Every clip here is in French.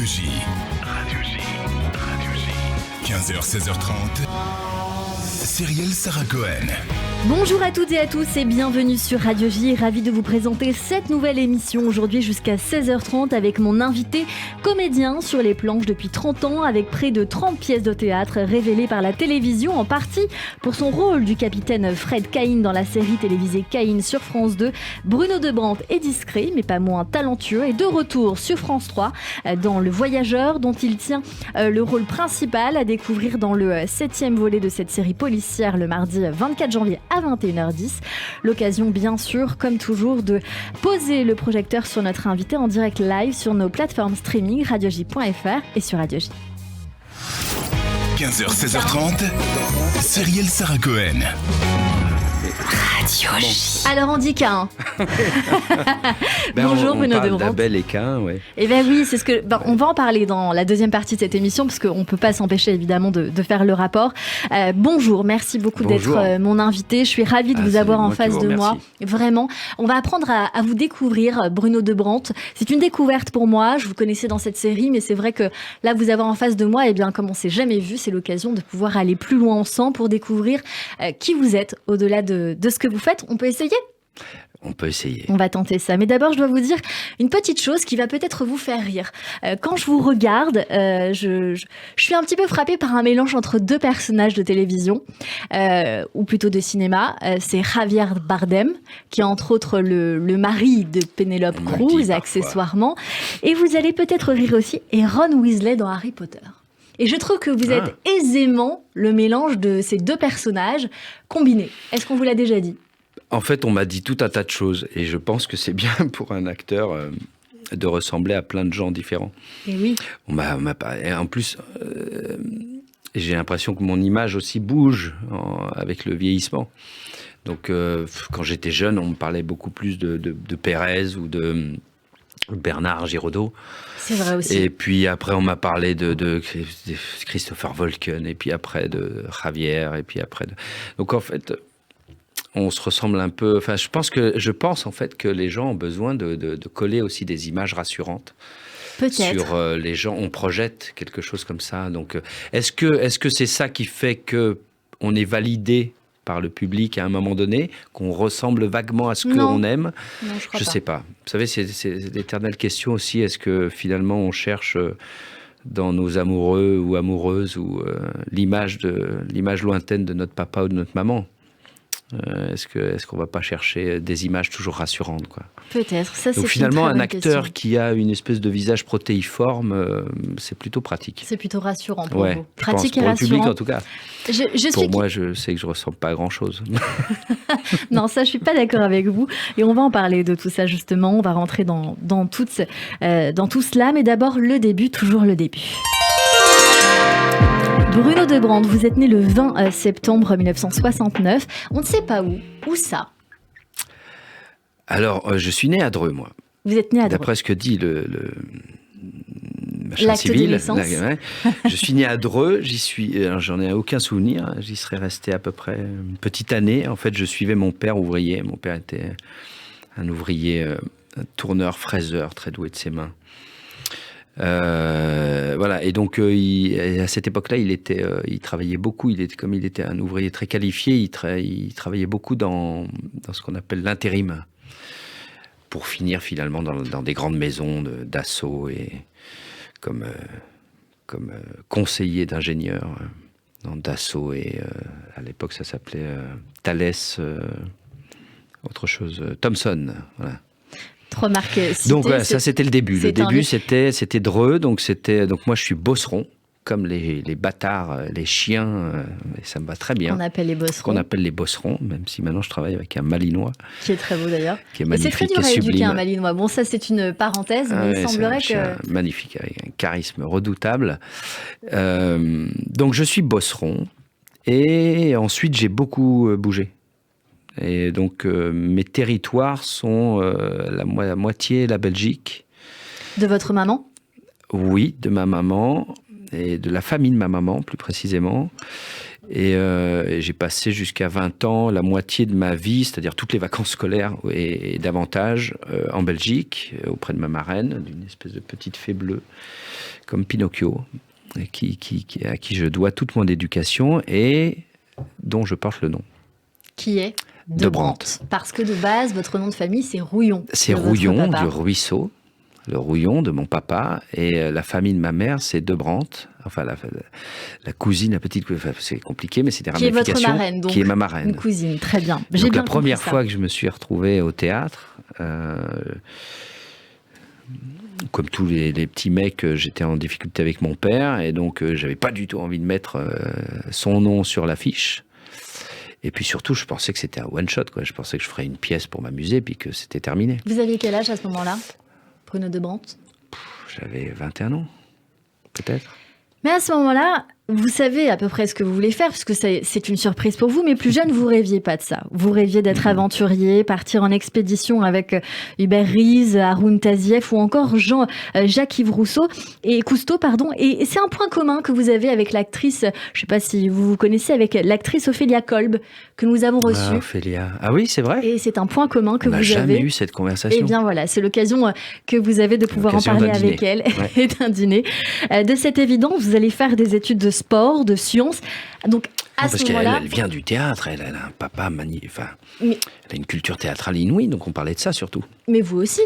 J. 15h, 16h30. Cyrielle Sarah Cohen. Bonjour à toutes et à tous et bienvenue sur Radio J. Ravi de vous présenter cette nouvelle émission aujourd'hui jusqu'à 16h30 avec mon invité, comédien sur les planches depuis 30 ans avec près de 30 pièces de théâtre révélées par la télévision en partie pour son rôle du capitaine Fred Caïn dans la série télévisée Caïn sur France 2. Bruno Debrante est discret mais pas moins talentueux et de retour sur France 3 dans Le Voyageur dont il tient le rôle principal à découvrir dans le 7e volet de cette série policière le mardi 24 janvier à 21h10. L'occasion bien sûr, comme toujours, de poser le projecteur sur notre invité en direct live sur nos plateformes streaming radioj.fr et sur Radio J. 15h, 16h30. Cyrielle Sarah Cohen. Radio J. Alors on dit Cain. Bonjour on Bruno parle Debrante. d'Abel et Cain, ouais. Eh bien oui, c'est ce que on va en parler dans la deuxième partie de cette émission parce qu'on ne peut pas s'empêcher évidemment de faire le rapport. Bonjour, merci beaucoup d'être mon invité. Je suis ravie de vous avoir en face de moi. Vraiment, on va apprendre à vous découvrir, Bruno Debrante. C'est une découverte pour moi. Je vous connaissais dans cette série, mais c'est vrai que là, vous avoir en face de moi, eh bien, comme on ne s'est jamais vu, c'est l'occasion de pouvoir aller plus loin ensemble pour découvrir qui vous êtes au-delà de ce que vous faites. On peut essayer ? On peut essayer. On va tenter ça. Mais d'abord, je dois vous dire une petite chose qui va peut-être vous faire rire. Quand je vous regarde, je suis un petit peu frappée par un mélange entre deux personnages de télévision, ou plutôt de cinéma. C'est Javier Bardem, qui est entre autres le mari de Penelope Cruz, accessoirement. Et vous allez peut-être rire aussi, et Ron Weasley dans Harry Potter. Et je trouve que vous êtes aisément le mélange de ces deux personnages combinés. Est-ce qu'on vous l'a déjà dit ? En fait, on m'a dit tout un tas de choses. Et je pense que c'est bien pour un acteur de ressembler à plein de gens différents. Et oui. En plus, j'ai l'impression que mon image aussi bouge avec le vieillissement. Donc, quand j'étais jeune, on me parlait beaucoup plus de Pérez ou de Bernard Giraudot. C'est vrai aussi. Et puis après, on m'a parlé de Christopher Walken, et puis après de Javier, et puis après... Donc en fait, on se ressemble un peu... Enfin, je pense en fait que les gens ont besoin de coller aussi des images rassurantes. Peut-être. Sur les gens, on projette quelque chose comme ça. Donc, est-ce que c'est ça qui fait qu'on est validé par le public à un moment donné, qu'on ressemble vaguement à ce qu'on aime? Non, je sais pas. Vous savez, c'est l'éternelle question aussi. Est-ce que finalement on cherche dans nos amoureux ou amoureuses ou l'image lointaine de notre papa ou de notre maman? Est-ce qu'on va pas chercher des images toujours rassurantes, quoi? Peut-être. Ça, donc c'est finalement, une un acteur qui a une espèce de visage protéiforme, c'est plutôt pratique. C'est plutôt rassurant pour vous. Pratique et rassurant. Pour le public, en tout cas. Pour moi, je sais que je ressemble pas à grand-chose. Non, ça, je suis pas d'accord avec vous. Et on va en parler de tout ça, justement. On va rentrer dans tout cela. Mais d'abord, le début, toujours le début. Bruno Debrante, vous êtes né le 20 septembre 1969. On ne sait pas où. Où ça ? Alors, je suis né à Dreux, moi. Vous êtes né à Dreux. D'après ce que dit le machin civil. Je suis né à Dreux. J'en ai aucun souvenir. J'y serais resté à peu près une petite année. En fait, je suivais mon père ouvrier. Mon père était un ouvrier, un tourneur, fraiseur, très doué de ses mains. Voilà, et donc à cette époque-là, il travaillait beaucoup. Comme il était un ouvrier très qualifié, il travaillait beaucoup dans ce qu'on appelle l'intérim, pour finir finalement dans des grandes maisons d'assaut et comme conseiller d'ingénieur dans Dassault et à l'époque ça s'appelait Thales, autre chose, Thomson, voilà. Trois marques citées. Donc voilà, ça c'était le début. Le début c'était Dreux, donc moi je suis bosseron, comme les bâtards, les chiens, et ça me va très bien. Qu'on appelle les bosserons. Même si maintenant je travaille avec un Malinois. Qui est très beau d'ailleurs. Qui est magnifique, c'est très dur à éduquer un Malinois. Bon, ça c'est une parenthèse, mais il semblerait que... Magnifique, avec un charisme redoutable. Donc je suis bosseron, et ensuite j'ai beaucoup bougé. Et donc, mes territoires sont la moitié la Belgique. De votre maman ? Oui, de ma maman et de la famille de ma maman, plus précisément. Et j'ai passé jusqu'à 20 ans, la moitié de ma vie, c'est-à-dire toutes les vacances scolaires et davantage, en Belgique, auprès de ma marraine, d'une espèce de petite fée bleue, comme Pinocchio, à qui je dois toute mon éducation et dont je porte le nom. Qui est De Brandt. Parce que de base, votre nom de famille, c'est Rouillon. C'est Rouillon, du ruisseau, le Rouillon de mon papa, et la famille de ma mère, c'est De Brandt. Enfin, la cousine, la petite, enfin, c'est compliqué, mais c'est des ramifications. Qui est votre marraine, donc. Qui est ma marraine. Une cousine, très bien. Donc la première fois que je me suis retrouvé au théâtre, comme tous les petits mecs, j'étais en difficulté avec mon père, et donc j'avais pas du tout envie de mettre son nom sur l'affiche. Et puis surtout, je pensais que c'était un one-shot, quoi. Je pensais que je ferais une pièce pour m'amuser, puis que c'était terminé. Vous aviez quel âge à ce moment-là, Bruno De Brandt ? J'avais 21 ans, peut-être. Mais à ce moment-là, vous savez à peu près ce que vous voulez faire, parce que c'est une surprise pour vous, mais plus jeune, vous rêviez pas de ça. Vous rêviez d'être aventurier, partir en expédition avec Hubert Rees, Haroun Tazieff ou encore Jacques-Yves Cousteau. Et c'est un point commun que vous avez avec l'actrice, je sais pas si vous vous connaissez, avec l'actrice Ophélia Kolb, que nous avons reçue. Ah, Ophélia. Ah oui, c'est vrai. Et c'est un point commun que vous avez. On n'a jamais eu cette conversation. Eh bien voilà, c'est l'occasion que vous avez de pouvoir en parler avec elle et d'un dîner. De cette évidence, vous allez faire des études de sport, de sciences. Donc, à ce moment-là... Parce qu'elle vient du théâtre, elle a un papa magnifique. Enfin, elle a une culture théâtrale inouïe, donc on parlait de ça surtout. Mais vous aussi,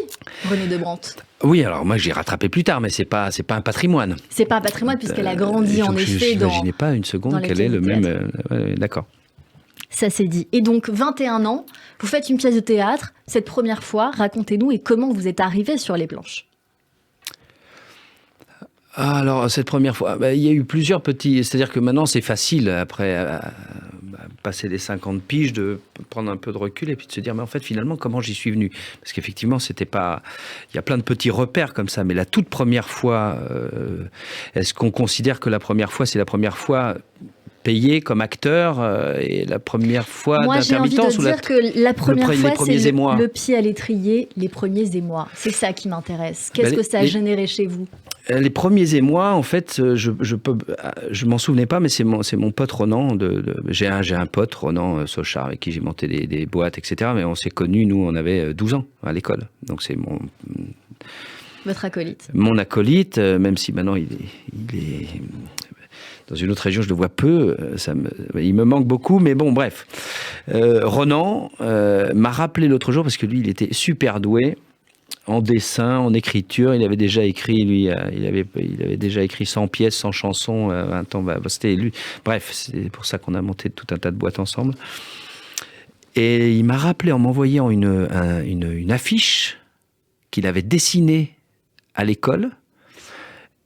René De Brandt. Oui, alors moi j'ai rattrapé plus tard, mais c'est pas un patrimoine. C'est pas un patrimoine puisqu'elle a grandi en effet dans... Je n'imaginais pas une seconde qu'elle ait le même... d'accord. Ça s'est dit. Et donc, 21 ans, vous faites une pièce de théâtre. Cette première fois, racontez-nous et comment vous êtes arrivé sur les planches. Alors, cette première fois, il y a eu plusieurs petits... C'est-à-dire que maintenant, c'est facile, après passer les 50 piges, de prendre un peu de recul et puis de se dire, mais en fait, finalement, comment j'y suis venu ? Parce qu'effectivement, c'était pas... Il y a plein de petits repères comme ça, mais la toute première fois, est-ce qu'on considère que la première fois, c'est la première fois payé comme acteur et la première fois d'intermittence? Moi, j'ai envie de dire que la première fois, c'est émois. Le pied à l'étrier, les premiers émois. C'est ça qui m'intéresse. Qu'est-ce que ça a généré chez vous? Les premiers émois, en fait, je m'en souvenais pas, mais c'est mon pote Ronan. J'ai un pote, Ronan Sochard, avec qui j'ai monté des boîtes, etc. Mais on s'est connus, nous, on avait 12 ans à l'école. Donc c'est votre acolyte. Mon acolyte, même si maintenant il est dans une autre région, je le vois peu, il me manque beaucoup, mais bon, bref. Ronan m'a rappelé l'autre jour, parce que lui, il était super doué en dessin, en écriture. Il avait déjà écrit, il avait déjà écrit 100 pièces, 100 chansons, un temps, c'était lui. Bref, c'est pour ça qu'on a monté tout un tas de boîtes ensemble. Et il m'a rappelé en m'envoyant une affiche qu'il avait dessinée à l'école,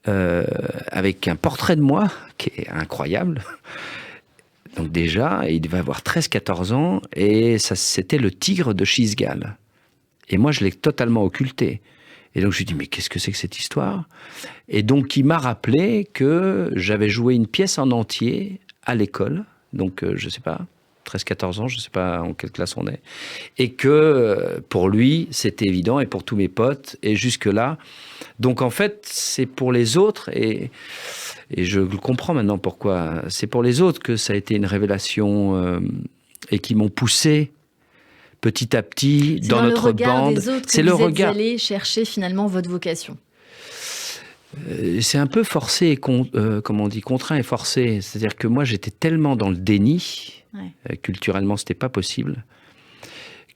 avec un portrait de moi qui est incroyable. Donc déjà, il devait avoir 13-14 ans et ça, c'était le tigre de Chisgal. Et moi, je l'ai totalement occulté. Et donc je lui ai dit, mais qu'est-ce que c'est que cette histoire? Et donc il m'a rappelé que j'avais joué une pièce en entier à l'école, donc je sais pas, 13-14 ans, je sais pas en quelle classe on est, et que pour lui, c'était évident, et pour tous mes potes, et jusque-là. Donc en fait, c'est pour les autres, et je comprends maintenant pourquoi, c'est pour les autres que ça a été une révélation, et qui m'ont poussé petit à petit dans notre bande. C'est le regard des autres que vous êtes allé chercher finalement votre vocation. C'est un peu forcé, et comment on dit, contraint et forcé. C'est-à-dire que moi, j'étais tellement dans le déni, culturellement, c'était pas possible,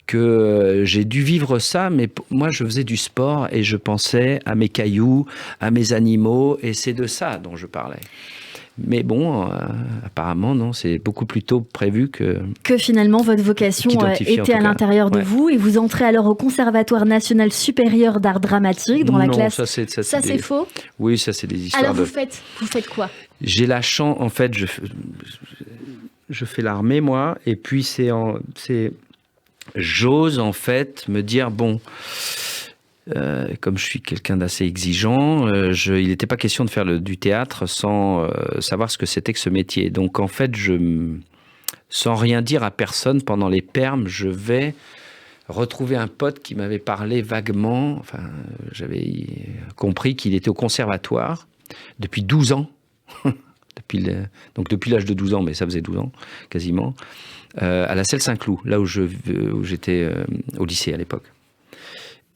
que j'ai dû vivre ça, mais moi, je faisais du sport et je pensais à mes cailloux, à mes animaux, et c'est de ça dont je parlais. Mais bon, apparemment, non, c'est beaucoup plus tôt prévu que finalement, votre vocation était à l'intérieur de vous, et vous entrez alors au Conservatoire National Supérieur d'Art Dramatique, dans la classe... ça c'est faux? Oui, ça c'est des histoires. Alors vous faites quoi? J'ai la chance, en fait, je fais l'armée, moi, et puis j'ose, en fait, me dire, bon... comme je suis quelqu'un d'assez exigeant, il n'était pas question de faire du théâtre sans savoir ce que c'était que ce métier. Donc en fait, sans rien dire à personne pendant les perms, je vais retrouver un pote qui m'avait parlé vaguement. Enfin, j'avais compris qu'il était au conservatoire depuis 12 ans. depuis l'âge de 12 ans, mais ça faisait 12 ans, quasiment, à la Selle Saint-Cloud, là où j'étais au lycée à l'époque.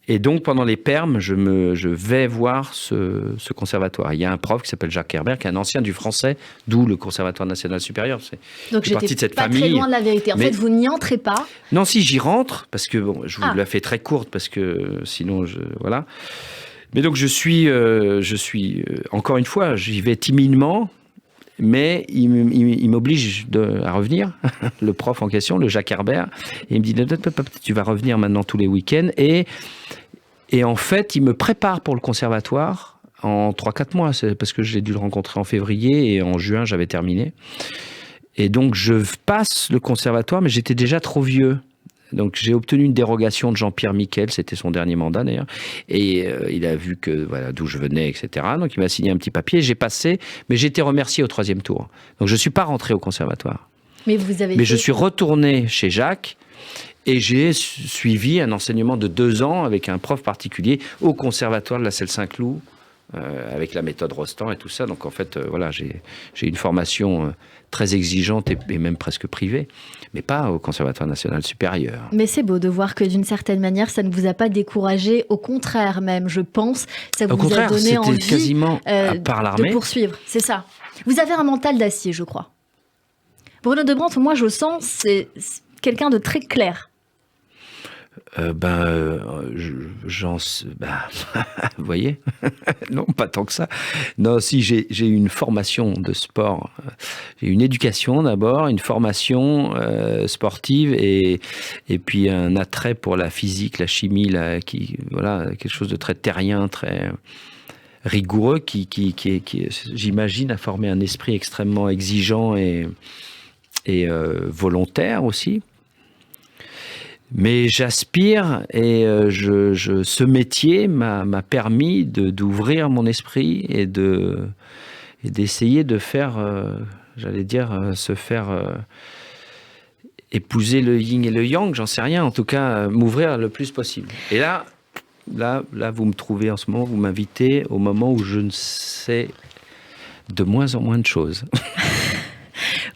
Et donc, pendant les permes, je vais voir ce conservatoire. Il y a un prof qui s'appelle Jacques Herbert, qui est un ancien du français, d'où le Conservatoire national supérieur. Donc, j'étais partie de cette famille. Très loin de la vérité. En fait, vous n'y entrez pas. Non, si, j'y rentre, parce que, je vous la fais très courte, parce que sinon, voilà. Mais donc, je suis encore une fois, j'y vais timidement, mais il m'oblige à revenir, le prof en question, le Jacques Herbert, et il me dit, tu vas revenir maintenant tous les week-ends, et en fait, il me prépare pour le conservatoire en 3-4 mois, c'est parce que j'ai dû le rencontrer en février, et en juin, j'avais terminé. Et donc, je passe le conservatoire, mais j'étais déjà trop vieux. Donc, j'ai obtenu une dérogation de Jean-Pierre Miquel, c'était son dernier mandat d'ailleurs, et il a vu que voilà d'où je venais, etc. Donc, il m'a signé un petit papier, j'ai passé, mais j'ai été remercié au 3e tour. Donc, je ne suis pas rentré au conservatoire. Mais je suis retourné chez Jacques, et j'ai suivi un enseignement de 2 ans avec un prof particulier au conservatoire de la Selle Saint-Cloud, avec la méthode Rostand et tout ça. Donc, en fait, voilà, j'ai une formation très exigeante et même presque privée, mais pas au Conservatoire national supérieur. Mais c'est beau de voir que d'une certaine manière, ça ne vous a pas découragé. Au contraire même, je pense, ça vous a donné envie quasiment, à part l'armée, de poursuivre. C'est ça. Vous avez un mental d'acier, je crois. Bruno de Brandt, moi je sens, c'est quelqu'un de très clair. Vous voyez, non, pas tant que ça. Non, si j'ai eu une formation de sport, j'ai eu une éducation d'abord, une formation sportive et puis un attrait pour la physique, la chimie, voilà, quelque chose de très terrien, très rigoureux qui j'imagine, a formé un esprit extrêmement exigeant et volontaire aussi. Mais j'aspire et ce métier m'a permis d'ouvrir mon esprit et d'essayer de faire, se faire épouser le yin et le yang, j'en sais rien, en tout cas m'ouvrir le plus possible. Et là, vous me trouvez en ce moment, vous m'invitez au moment où je ne sais de moins en moins de choses.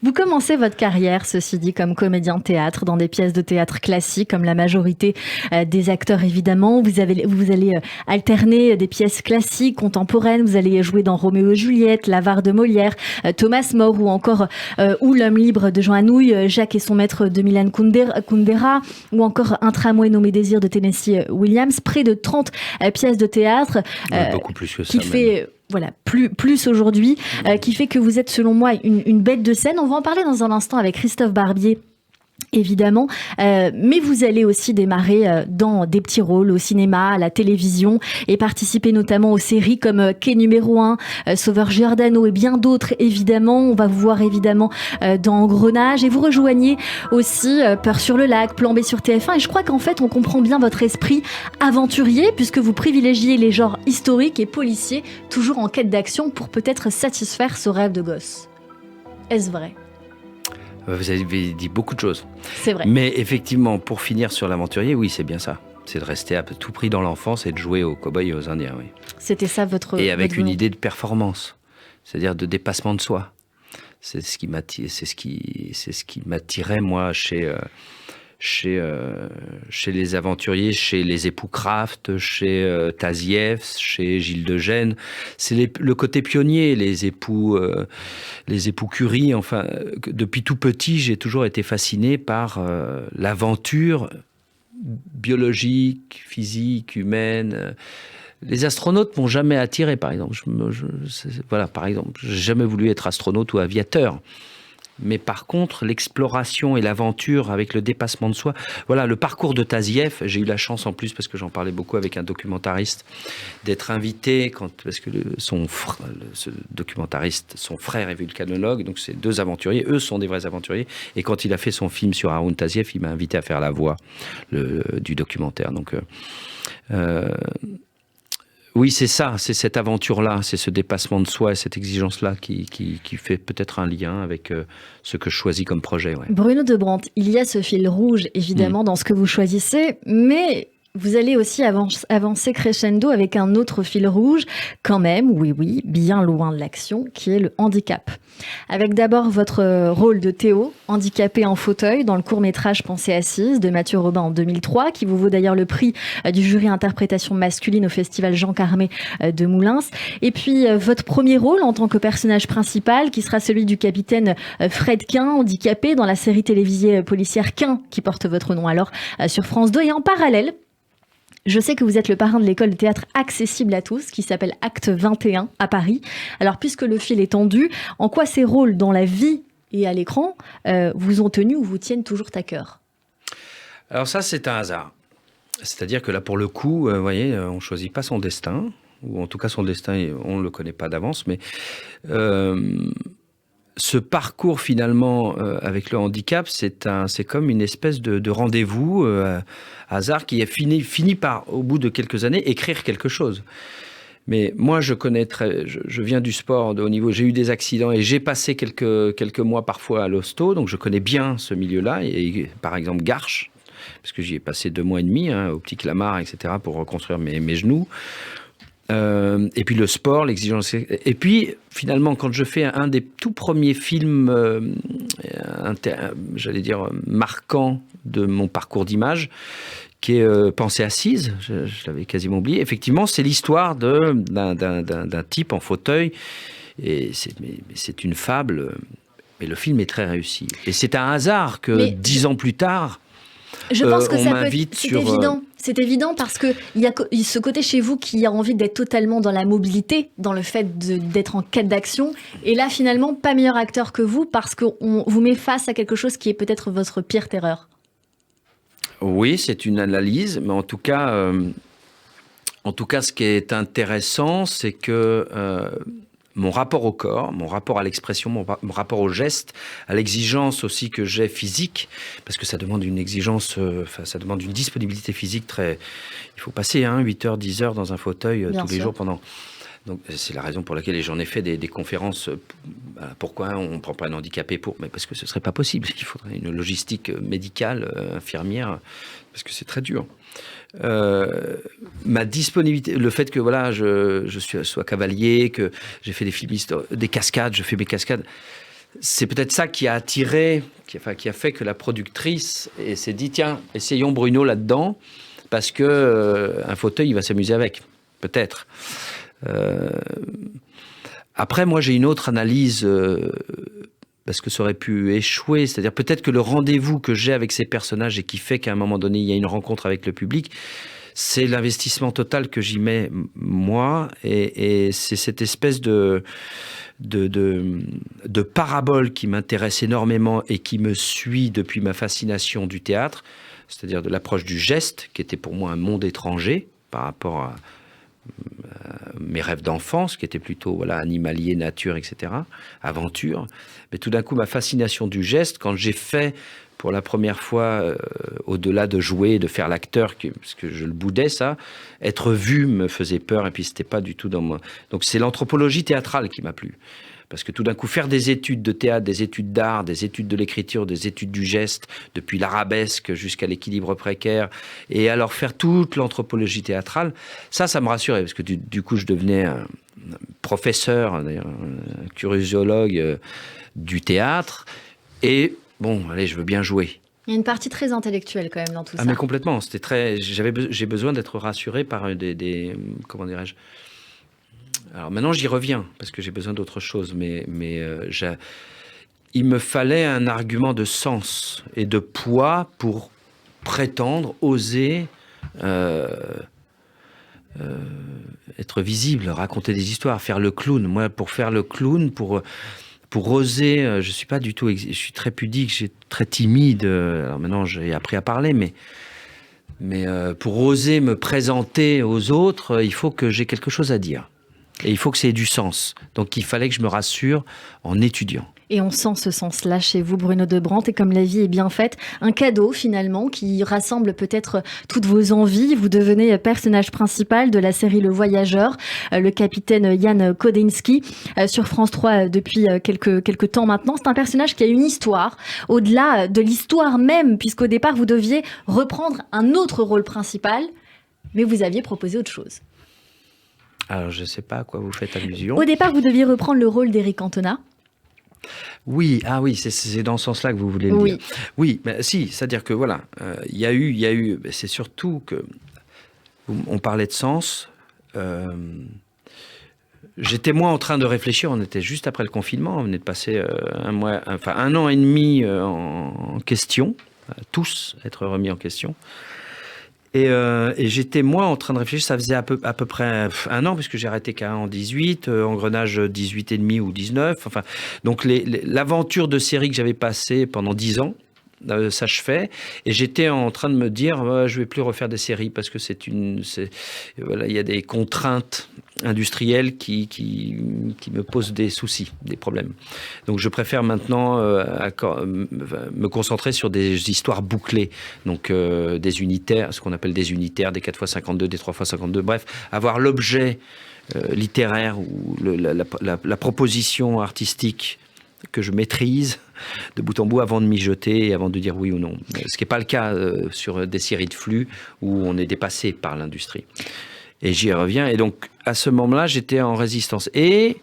Vous commencez votre carrière, ceci dit, comme comédien de théâtre, dans des pièces de théâtre classiques, comme la majorité des acteurs, évidemment. Vous allez alterner des pièces classiques, contemporaines. Vous allez jouer dans Roméo et Juliette, L'Avare de Molière, Thomas More, ou encore Ou l'homme libre de Jean Anouilh, Jacques et son maître de Milan Kundera, ou encore Un tramway nommé Désir de Tennessee Williams. Près de 30 pièces de théâtre. Beaucoup plus que ça, Voilà, plus aujourd'hui, qui fait que vous êtes, selon moi, une bête de scène. On va en parler dans un instant avec Christophe Barbier, évidemment, mais vous allez aussi démarrer dans des petits rôles au cinéma, à la télévision, et participer notamment aux séries comme Quai numéro 1, Sauveur Giordano et bien d'autres, évidemment. On va vous voir évidemment dans Engrenage, et vous rejoignez aussi Peur sur le lac, Plan B sur TF1, et je crois qu'en fait on comprend bien votre esprit aventurier, puisque vous privilégiez les genres historiques et policiers, toujours en quête d'action pour peut-être satisfaire ce rêve de gosse. Est-ce vrai ? Vous avez dit beaucoup de choses. C'est vrai. Mais effectivement, pour finir sur l'aventurier, oui, c'est bien ça. C'est de rester à tout prix dans l'enfance et de jouer aux cow-boys et aux Indiens, oui. C'était ça votre... Et avec une idée de performance, c'est-à-dire de dépassement de soi. C'est ce qui m'attirait, moi, chez les aventuriers, chez les époux Kraft, chez Tazieff, chez Gilles de Gênes. C'est le côté pionnier, les époux Curie. Enfin, depuis tout petit, j'ai toujours été fasciné par l'aventure biologique, physique, humaine. Les astronautes m'ont jamais attiré, par exemple. Par exemple, j'ai jamais voulu être astronaute ou aviateur. Mais par contre, l'exploration et l'aventure avec le dépassement de soi, voilà, le parcours de Tazieff, j'ai eu la chance en plus, parce que j'en parlais beaucoup avec un documentariste, d'être invité, parce que ce documentariste, son frère est vulcanologue, donc c'est 2 aventuriers, eux sont des vrais aventuriers, et quand il a fait son film sur Haroun Tazieff, il m'a invité à faire la voix du documentaire. Donc, oui, c'est ça, c'est cette aventure-là, c'est ce dépassement de soi et cette exigence-là qui fait peut-être un lien avec ce que je choisis comme projet. Ouais. Bruno de Brandt, il y a ce fil rouge, évidemment, dans ce que vous choisissez, mais Vous allez aussi avancer crescendo avec un autre fil rouge, quand même, oui, bien loin de l'action, qui est le handicap. Avec d'abord votre rôle de Théo, handicapé en fauteuil, dans le court-métrage Pensée assise de Mathieu Robin en 2003, qui vous vaut d'ailleurs le prix du jury interprétation masculine au festival Jean Carmé de Moulins. Et puis votre premier rôle en tant que personnage principal, qui sera celui du capitaine Fred Quin, handicapé dans la série télévisée policière Quin, qui porte votre nom alors sur France 2. Et en parallèle, je sais que vous êtes le parrain de l'école de théâtre accessible à tous, qui s'appelle Acte 21 à Paris. Alors, puisque le fil est tendu, en quoi ces rôles dans la vie et à l'écran vous ont tenu ou vous tiennent toujours à cœur ? Alors ça, c'est un hasard. C'est-à-dire que là, pour le coup, vous voyez, on ne choisit pas son destin, ou en tout cas son destin, on ne le connaît pas d'avance, mais ce parcours finalement avec le handicap, c'est comme une espèce de rendez-vous hasard qui a fini par, au bout de quelques années, écrire quelque chose. Mais moi, je viens du sport de haut niveau, j'ai eu des accidents et j'ai passé quelques mois parfois à l'hosto, donc je connais bien ce milieu-là, et par exemple Garches, parce que j'y ai passé 2 mois et demi, au Petit Clamart, etc., pour reconstruire mes genoux. Et puis le sport, l'exigence. Et puis finalement, quand je fais un des tout premiers films, j'allais dire marquants de mon parcours d'image, qui est Pensée assise, je l'avais quasiment oublié. Effectivement, c'est l'histoire d'un type en fauteuil, et c'est une fable. Mais le film est très réussi. Et c'est un hasard que 10 ans plus tard, je pense que on m'invite c'est sur... évident. C'est évident parce qu'il y a ce côté chez vous qui a envie d'être totalement dans la mobilité, dans le fait d'être en quête d'action. Et là, finalement, pas meilleur acteur que vous parce qu'on vous met face à quelque chose qui est peut-être votre pire terreur. Oui, c'est une analyse, mais en tout cas, ce qui est intéressant, c'est que mon rapport au corps, mon rapport à l'expression, mon rapport au geste, à l'exigence aussi que j'ai physique, parce que ça demande une exigence, ça demande une disponibilité physique très... Il faut passer 8 heures, 10 heures dans un fauteuil tous les jours pendant... Donc c'est la raison pour laquelle j'en ai fait des conférences. Pourquoi on ne prend pas un handicapé mais parce que ce ne serait pas possible. Il faudrait une logistique médicale, infirmière, parce que c'est très dur. Ma disponibilité, le fait que voilà, je sois cavalier, que j'ai fait des films, des cascades, je fais mes cascades, c'est peut-être ça qui a attiré, qui a fait que la productrice s'est dit tiens, essayons Bruno là-dedans, parce que un fauteuil, il va s'amuser avec, peut-être. Après, moi, j'ai une autre analyse. Parce que ça aurait pu échouer, c'est-à-dire peut-être que le rendez-vous que j'ai avec ces personnages et qui fait qu'à un moment donné, il y a une rencontre avec le public, c'est l'investissement total que j'y mets, moi, et c'est cette espèce de parabole qui m'intéresse énormément et qui me suit depuis ma fascination du théâtre, c'est-à-dire de l'approche du geste, qui était pour moi un monde étranger par rapport à mes rêves d'enfance, qui étaient plutôt animalier, nature, etc., aventure. Mais tout d'un coup, ma fascination du geste, quand j'ai fait pour la première fois, au-delà de jouer, de faire l'acteur, parce que je le boudais, ça, être vu me faisait peur, et puis c'était pas du tout dans moi. Donc c'est l'anthropologie théâtrale qui m'a plu. Parce que tout d'un coup, faire des études de théâtre, des études d'art, des études de l'écriture, des études du geste, depuis l'arabesque jusqu'à l'équilibre précaire, et alors faire toute l'anthropologie théâtrale, ça me rassurait, parce que du coup, je devenais un professeur, d'ailleurs, un curiosiologue du théâtre, et bon, allez, je veux bien jouer. Il y a une partie très intellectuelle quand même dans tout ça. Mais complètement, j'ai besoin d'être rassuré par comment dirais-je. Alors maintenant, j'y reviens, parce que j'ai besoin d'autre chose, mais il me fallait un argument de sens et de poids pour prétendre, oser être visible, raconter des histoires, faire le clown. Moi, pour faire le clown, pour oser, je suis pas du tout, je suis très pudique, je suis très timide. Alors maintenant, j'ai appris à parler, mais pour oser me présenter aux autres, il faut que j'ai quelque chose à dire. Et il faut que ça ait du sens. Donc il fallait que je me rassure en étudiant. Et on sent ce sens-là chez vous, Bruno de Brandt. Et comme la vie est bien faite, un cadeau finalement qui rassemble peut-être toutes vos envies. Vous devenez personnage principal de la série Le Voyageur, le capitaine Jan Kodinski, sur France 3 depuis quelques temps maintenant. C'est un personnage qui a une histoire, au-delà de l'histoire même, puisqu'au départ, vous deviez reprendre un autre rôle principal. Mais vous aviez proposé autre chose. Alors, je ne sais pas à quoi vous faites allusion. Au départ, vous deviez reprendre le rôle d'Éric Cantona. Oui, c'est dans ce sens-là que vous voulez le dire. Oui, mais si, c'est-à-dire que voilà, il y a eu, c'est surtout que, on parlait de sens, j'étais moins en train de réfléchir, on était juste après le confinement, on venait de passer un an et demi en question, tous être remis en question. Et j'étais moi en train de réfléchir, ça faisait à peu près un an, puisque j'ai arrêté K1 en 18, Engrenage 18 et demi ou 19. Enfin, donc l'aventure de série que j'avais passée pendant 10 ans s'achevait, et j'étais en train de me dire je vais plus refaire des séries parce que il y a des contraintes industrielles qui me posent des soucis, des problèmes. Donc je préfère maintenant me concentrer sur des histoires bouclées, donc des unitaires, ce qu'on appelle des unitaires, des 4x52, des 3x52, bref, avoir l'objet littéraire ou la proposition artistique que je maîtrise de bout en bout avant de m'y jeter et avant de dire oui ou non. Ce qui n'est pas le cas sur des séries de flux où on est dépassé par l'industrie. Et j'y reviens. Et donc, à ce moment-là, j'étais en résistance. Et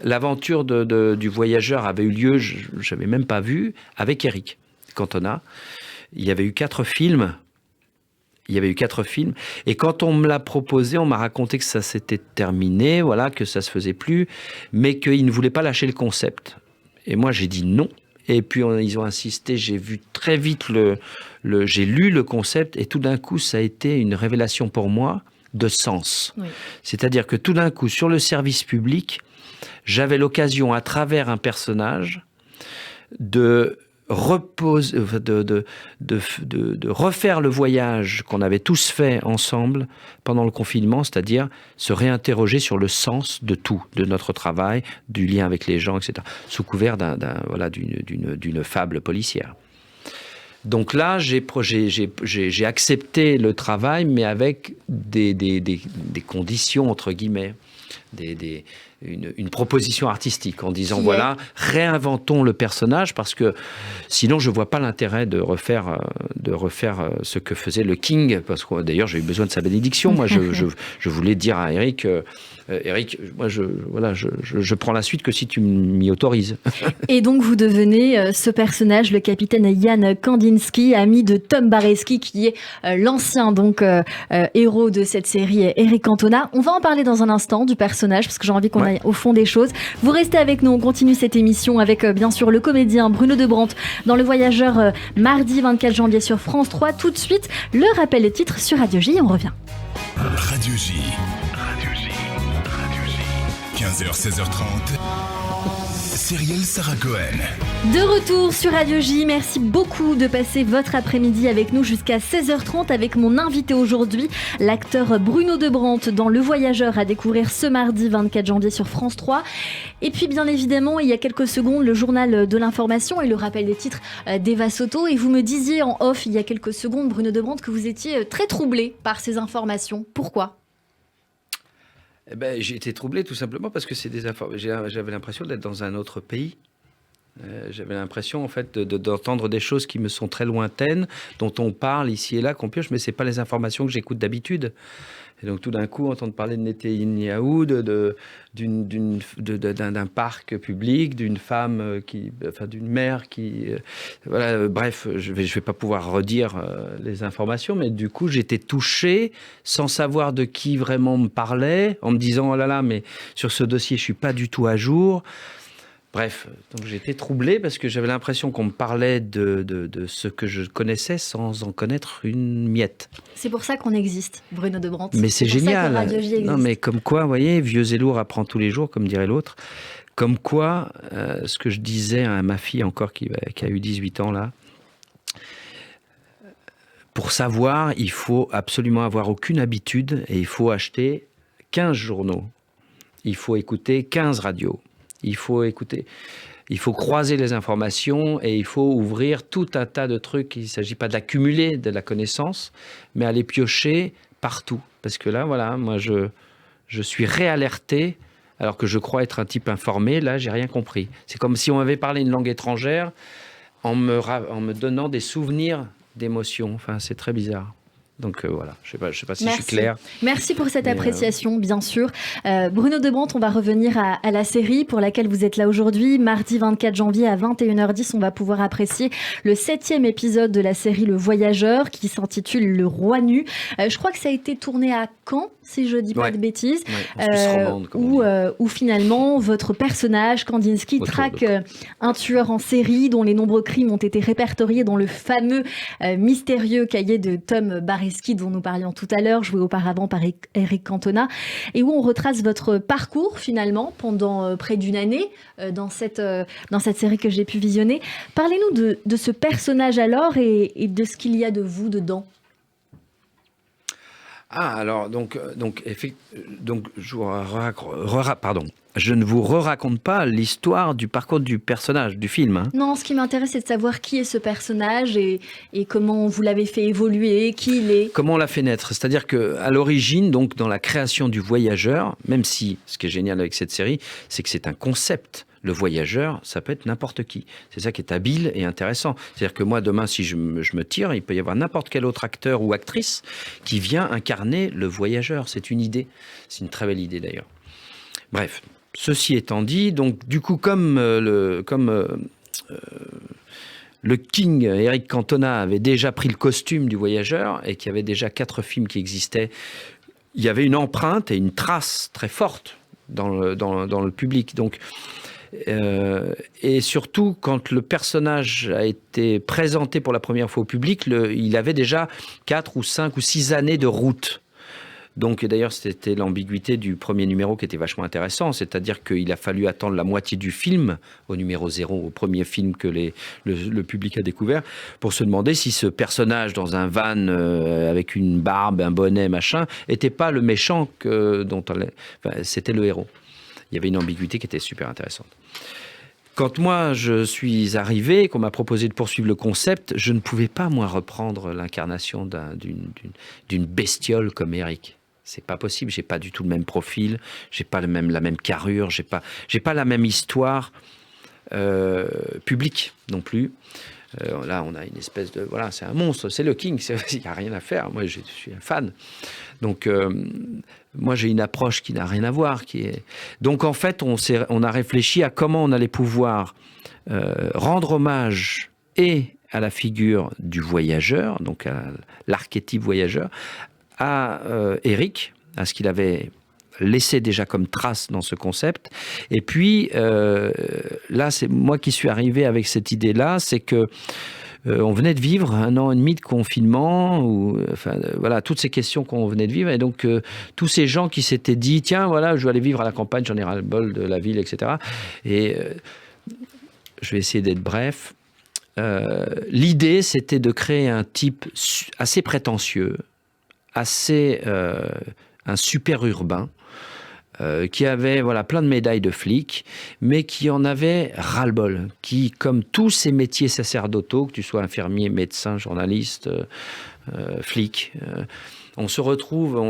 l'aventure du voyageur avait eu lieu, je n'avais même pas vu, avec Éric Cantona. Il y avait eu 4 films. Et quand on me l'a proposé, on m'a raconté que ça s'était terminé, voilà, que ça se faisait plus, mais qu'il ne voulait pas lâcher le concept. Et moi, j'ai dit non. Et puis, ils ont insisté. J'ai vu très vite j'ai lu le concept, et tout d'un coup, ça a été une révélation pour moi de sens. Oui. C'est-à-dire que tout d'un coup, sur le service public, j'avais l'occasion, à travers un personnage, de refaire le voyage qu'on avait tous fait ensemble pendant le confinement, c'est-à-dire se réinterroger sur le sens de tout, de notre travail, du lien avec les gens, etc., sous couvert d'une fable policière. Donc là, j'ai accepté le travail, mais avec des conditions, entre guillemets, une proposition artistique en disant voilà, réinventons le personnage, parce que sinon je vois pas l'intérêt de refaire ce que faisait le King, parce que d'ailleurs j'ai eu besoin de sa bénédiction. Moi je voulais dire à Éric Éric, moi je prends la suite que si tu m'y autorises. Et donc vous devenez ce personnage, le capitaine Jan Kandinsky, ami de Tom Bareski, qui est l'ancien héros de cette série, Éric Cantona. On va en parler dans un instant du personnage, parce que j'ai envie qu'on aille au fond des choses. Vous restez avec nous, on continue cette émission avec bien sûr le comédien Bruno De Brandt dans Le Voyageur, mardi 24 janvier sur France 3. Tout de suite, le rappel des titres sur Radio J, on revient. Radio J. 15h, 16h30. Cyrielle Sarah Cohen. De retour sur Radio J, merci beaucoup de passer votre après-midi avec nous jusqu'à 16h30 avec mon invité aujourd'hui, l'acteur Bruno De Brandt dans Le Voyageur, à découvrir ce mardi 24 janvier sur France 3. Et puis bien évidemment, il y a quelques secondes, le journal de l'information et le rappel des titres d'Eva Soto. Et vous me disiez en off il y a quelques secondes, Bruno De Brandt, que vous étiez très troublé par ces informations. Pourquoi ? J'ai été troublé tout simplement parce que c'est j'avais l'impression d'être dans un autre pays. J'avais l'impression en fait d'entendre des choses qui me sont très lointaines, dont on parle ici et là, qu'on pioche, mais c'est pas les informations que j'écoute d'habitude. Et donc tout d'un coup, entendre parler de Netanyahou, d'un parc public, d'une femme d'une mère qui, bref, je vais pas pouvoir redire les informations, mais du coup j'étais touché sans savoir de qui vraiment me parlait, en me disant oh là là, mais sur ce dossier je suis pas du tout à jour. Bref, donc j'étais troublé parce que j'avais l'impression qu'on me parlait de ce que je connaissais sans en connaître une miette. C'est pour ça qu'on existe, Bruno De Brandt. Mais c'est génial. Non, mais comme quoi, vous voyez, vieux et lourd apprend tous les jours, comme dirait l'autre. Comme quoi, ce que je disais à ma fille encore qui a eu 18 ans là, pour savoir, il faut absolument avoir aucune habitude et il faut acheter 15 journaux. Il faut écouter 15 radios. Il faut croiser les informations et il faut ouvrir tout un tas de trucs. Il ne s'agit pas d'accumuler de la connaissance, mais aller piocher partout. Parce que là, voilà, moi, je suis réalerté alors que je crois être un type informé. Là, j'ai rien compris. C'est comme si on m'avait parlé une langue étrangère en me donnant des souvenirs d'émotions. Enfin, c'est très bizarre. Donc voilà, je sais pas si Merci. je suis clair. Merci pour cette appréciation, bien sûr. Bruno Debrandt, on va revenir à la série pour laquelle vous êtes là aujourd'hui. Mardi 24 janvier à 21h10, on va pouvoir apprécier le 7e épisode de la série Le Voyageur qui s'intitule Le Roi Nu. Je crois que ça a été tourné à Caen, si je dis pas de bêtises, en Suisse romande, où finalement votre personnage, Kandinsky, traque un tueur en série dont les nombreux crimes ont été répertoriés dans le fameux mystérieux cahier de Tom Bareski dont nous parlions tout à l'heure, joué auparavant par Eric Cantona, et où on retrace votre parcours finalement pendant près d'une année dans cette série que j'ai pu visionner. Parlez-nous de ce personnage alors et de ce qu'il y a de vous dedans. Alors, je ne vous raconte pas l'histoire du parcours du personnage, du film. Hein. Non, ce qui m'intéresse, c'est de savoir qui est ce personnage et comment vous l'avez fait évoluer, qui il est. Comment on l'a fait naître. C'est-à-dire qu'à l'origine, donc dans la création du Voyageur, même si ce qui est génial avec cette série, c'est que c'est un concept. Le voyageur, ça peut être n'importe qui. C'est ça qui est habile et intéressant. C'est-à-dire que moi, demain, si je me tire, il peut y avoir n'importe quel autre acteur ou actrice qui vient incarner le voyageur. C'est une idée. C'est une très belle idée, d'ailleurs. Bref, ceci étant dit, donc du coup, comme le King, Eric Cantona, avait déjà pris le costume du voyageur et qu'il y avait déjà 4 films qui existaient, il y avait une empreinte et une trace très forte dans le public. Donc, et surtout, quand le personnage a été présenté pour la première fois au public, il avait déjà 4 ou 5 ou 6 années de route. Donc, d'ailleurs, c'était l'ambiguïté du premier numéro qui était vachement intéressant. C'est-à-dire qu'il a fallu attendre la moitié du film, au numéro 0, au premier film que le public a découvert, pour se demander si ce personnage dans un van avec une barbe, un bonnet, machin, n'était pas le méchant c'était le héros. Il y avait une ambiguïté qui était super intéressante. Quand moi, je suis arrivé, qu'on m'a proposé de poursuivre le concept, je ne pouvais pas, moi, reprendre l'incarnation d'une bestiole comme Eric. C'est pas possible, j'ai pas du tout le même profil, j'ai pas la même carrure, j'ai pas la même histoire publique non plus. Là, on a une espèce de... Voilà, c'est un monstre, c'est le King, il n'y a rien à faire. Moi, je suis un fan. Donc, moi, j'ai une approche qui n'a rien à voir. Donc, en fait, on a réfléchi à comment on allait pouvoir rendre hommage et à la figure du voyageur, donc à l'archétype voyageur, à Eric, à ce qu'il avait laissé déjà comme trace dans ce concept. Et puis, là, c'est moi qui suis arrivé avec cette idée-là, c'est que on venait de vivre 1 an et demi de confinement, voilà, toutes ces questions qu'on venait de vivre, et donc tous ces gens qui s'étaient dit, tiens, voilà, je vais aller vivre à la campagne, j'en ai ras-le-bol de la ville, etc. Et je vais essayer d'être bref. L'idée, c'était de créer un type assez prétentieux, un super urbain, qui avait plein de médailles de flic, mais qui en avait ras-le-bol, qui, comme tous ces métiers sacerdotaux, que tu sois infirmier, médecin, journaliste, flic, on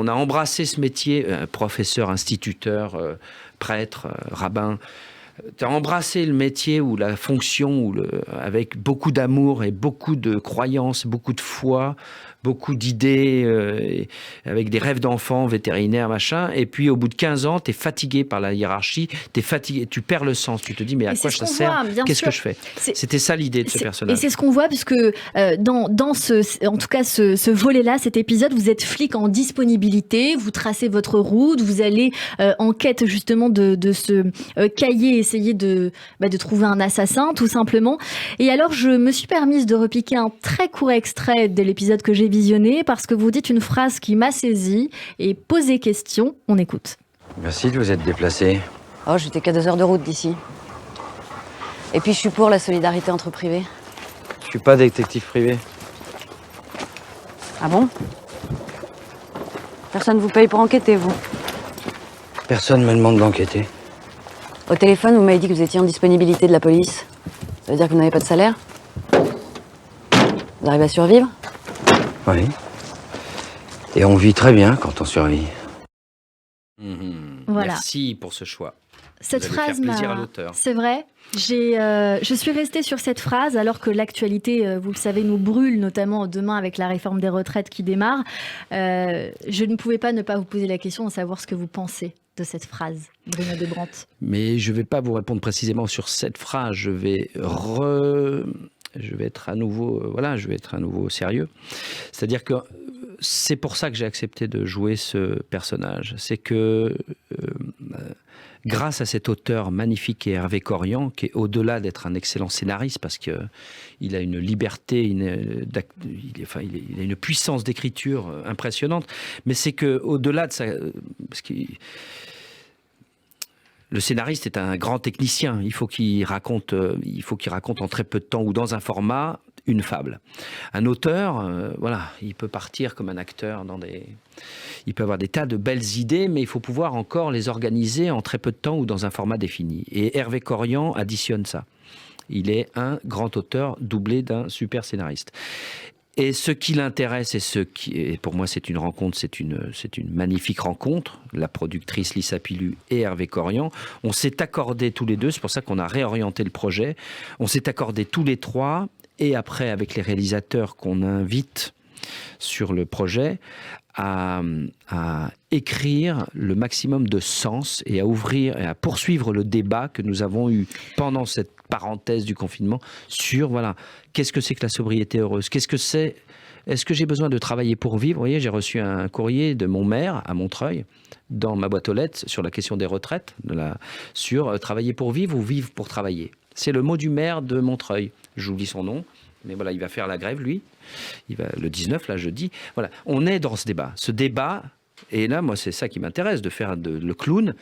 a embrassé ce métier, professeur, instituteur, prêtre, rabbin. Tu as embrassé le métier ou la fonction avec beaucoup d'amour et beaucoup de croyances, beaucoup de foi, beaucoup d'idées, avec des rêves d'enfants, vétérinaires, machin. Et puis, au bout de 15 ans, tu es fatigué par la hiérarchie, tu es fatigué, tu perds le sens. Tu te dis, mais à quoi ça sert ? Qu'est-ce que je fais ? C'était ça l'idée de ce personnage. Et c'est ce qu'on voit, puisque en tout cas, ce volet-là, cet épisode, vous êtes flic en disponibilité, vous tracez votre route, vous allez en quête justement de ce cahier, essayer de trouver un assassin, tout simplement. Et alors, je me suis permise de repiquer un très court extrait de l'épisode que j'ai visionné, parce que vous dites une phrase qui m'a saisie et posé question. On écoute. Merci de vous être déplacé. Oh, j'étais qu'à 2 heures de route d'ici. Et puis, je suis pour la solidarité entre privés. Je suis pas détective privé. Ah bon ? Personne vous paye pour enquêter, vous ? Personne me demande d'enquêter. Au téléphone, vous m'avez dit que vous étiez en disponibilité de la police. Ça veut dire que vous n'avez pas de salaire ? Vous arrivez à survivre ? Oui. Et on vit très bien quand on survit. Voilà. Merci pour ce choix. Cette Vous allez phrase faire plaisir à m'a... l'auteur. C'est vrai. Je suis restée sur cette phrase alors que l'actualité, vous le savez, nous brûle, notamment demain avec la réforme des retraites qui démarre. Je ne pouvais pas ne pas vous poser la question de savoir ce que vous pensez de cette phrase, Bruno Debrante. Mais je ne vais pas vous répondre précisément sur cette phrase. Je vais être à nouveau sérieux. C'est-à-dire que c'est pour ça que j'ai accepté de jouer ce personnage. C'est que grâce à cet auteur magnifique qui est Hervé Corian, qui est au-delà d'être un excellent scénariste, parce qu'il a une liberté, il a une puissance d'écriture impressionnante, mais c'est qu'au-delà de ça, parce que le scénariste est un grand technicien. Il faut qu'il raconte en très peu de temps ou dans un format une fable. Un auteur, il peut partir comme un acteur il peut avoir des tas de belles idées, mais il faut pouvoir encore les organiser en très peu de temps ou dans un format défini. Et Hervé Corian additionne ça. Il est un grand auteur doublé d'un super scénariste. Et ce qui l'intéresse et pour moi c'est une rencontre, c'est une magnifique rencontre, la productrice Lisa Pilu et Hervé Corian. On s'est accordés tous les deux, c'est pour ça qu'on a réorienté le projet. On s'est accordés tous les trois, et après avec les réalisateurs qu'on invite sur le projet, à écrire le maximum de sens et à ouvrir et à poursuivre le débat que nous avons eu pendant cette parenthèse du confinement sur qu'est-ce que c'est que la sobriété heureuse, qu'est-ce que c'est, est-ce que j'ai besoin de travailler pour vivre. Vous voyez, j'ai reçu un courrier de mon maire à Montreuil dans ma boîte aux lettres sur la question des retraites, sur travailler pour vivre ou vivre pour travailler. C'est le mot du maire de Montreuil. J'oublie son nom. Mais il va faire la grève, lui. Le 19, là, jeudi. Voilà, on est dans ce débat. Ce débat, et là, moi, c'est ça qui m'intéresse, de faire le clown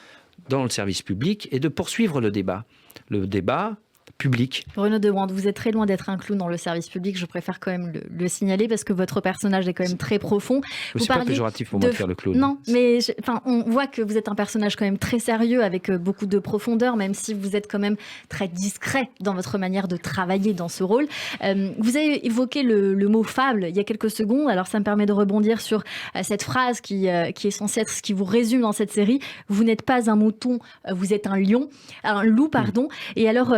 dans le service public et de poursuivre le débat. Le débat public. Bruno Debrante, vous êtes très loin d'être un clown dans le service public, je préfère quand même le signaler parce que votre personnage est quand même très profond. C'est pas péjoratif pour moi de faire le clown. Non, mais on voit que vous êtes un personnage quand même très sérieux avec beaucoup de profondeur, même si vous êtes quand même très discret dans votre manière de travailler dans ce rôle. Vous avez évoqué le mot fable il y a quelques secondes, alors ça me permet de rebondir sur cette phrase qui est censée être ce qui vous résume dans cette série. Vous n'êtes pas un mouton, vous êtes un loup, pardon. Et alors...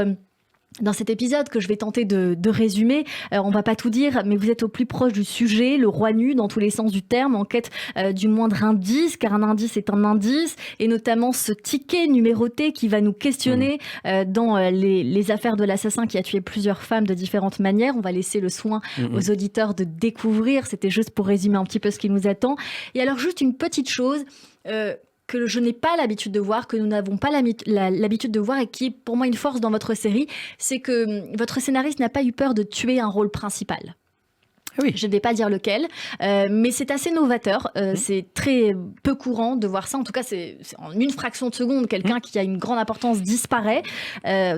dans cet épisode que je vais tenter de résumer, on va pas tout dire, mais vous êtes au plus proche du sujet, le roi nu dans tous les sens du terme, en quête du moindre indice, car un indice est un indice, et notamment ce ticket numéroté qui va nous questionner dans les affaires de l'assassin qui a tué plusieurs femmes de différentes manières. On va laisser le soin aux auditeurs de découvrir, c'était juste pour résumer un petit peu ce qui nous attend. Et alors juste une petite chose... que je n'ai pas l'habitude de voir, que nous n'avons pas l'habitude de voir et qui est pour moi une force dans votre série, c'est que votre scénariste n'a pas eu peur de tuer un rôle principal. Oui. Je ne vais pas dire lequel, mais c'est assez novateur. C'est très peu courant de voir ça. En tout cas, c'est en une fraction de seconde, quelqu'un qui a une grande importance disparaît.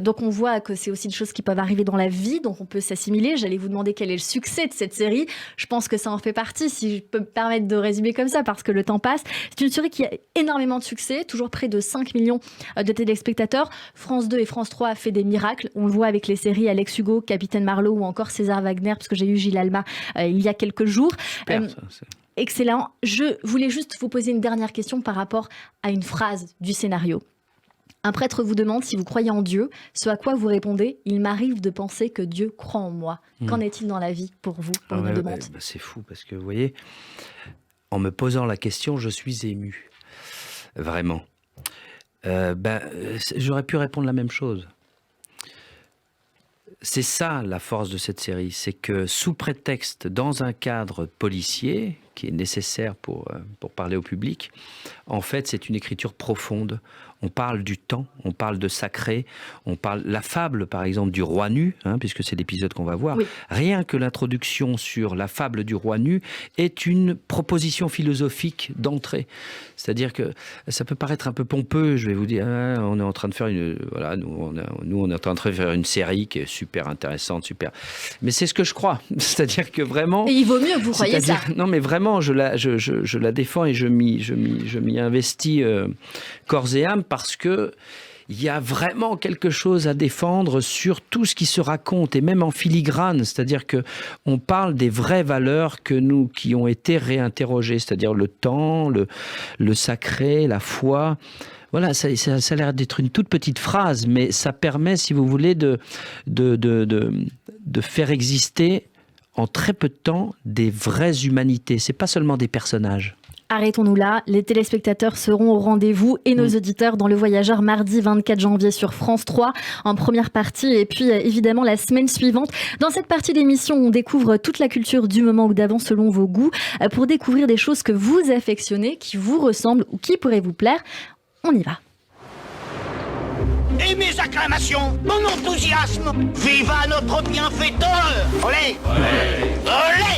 Donc on voit que c'est aussi des choses qui peuvent arriver dans la vie, donc on peut s'assimiler. J'allais vous demander quel est le succès de cette série. Je pense que ça en fait partie, si je peux me permettre de résumer comme ça, parce que le temps passe. C'est une série qui a énormément de succès, toujours près de 5 millions de téléspectateurs. France 2 et France 3 a fait des miracles. On le voit avec les séries Alex Hugo, Capitaine Marlowe ou encore César Wagner, parce que j'ai eu Gilles Alma il y a quelques jours. Super, excellent. Je voulais juste vous poser une dernière question par rapport à une phrase du scénario. Un prêtre vous demande si vous croyez en Dieu, ce à quoi vous répondez « Il m'arrive de penser que Dieu croit en moi ». Qu'en est-il dans la vie pour vous, Bruno Debrante ? C'est fou, parce que vous voyez, en me posant la question, je suis ému. Vraiment. J'aurais pu répondre la même chose. C'est ça la force de cette série, c'est que sous prétexte, dans un cadre policier, qui est nécessaire pour parler au public, en fait c'est une écriture profonde. On parle du temps, on parle de sacré, on parle la fable par exemple du roi nu, puisque c'est l'épisode qu'on va voir. Oui. Rien que l'introduction sur la fable du roi nu est une proposition philosophique d'entrée. C'est-à-dire que ça peut paraître un peu pompeux, je vais vous dire, on est en train de faire on est en train de faire une série qui est super intéressante, super. Mais c'est ce que je crois. C'est-à-dire que vraiment. Et il vaut mieux que vous croyez ça. Non, mais vraiment, je la défends et je m'y investis corps et âme parce que il y a vraiment quelque chose à défendre sur tout ce qui se raconte et même en filigrane, c'est-à-dire que on parle des vraies valeurs qui ont été réinterrogées, c'est-à-dire le temps, le sacré, la foi. Voilà, ça a l'air d'être une toute petite phrase, mais ça permet, si vous voulez, de faire exister en très peu de temps des vraies humanités. C'est pas seulement des personnages. Arrêtons-nous là, les téléspectateurs seront au rendez-vous et nos auditeurs dans Le Voyageur mardi 24 janvier sur France 3 en première partie et puis évidemment la semaine suivante. Dans cette partie d'émission, on découvre toute la culture du moment ou d'avant selon vos goûts pour découvrir des choses que vous affectionnez, qui vous ressemblent ou qui pourraient vous plaire. On y va. Et mes acclamations, mon enthousiasme, viva notre bienfaiteur. Olé, olé.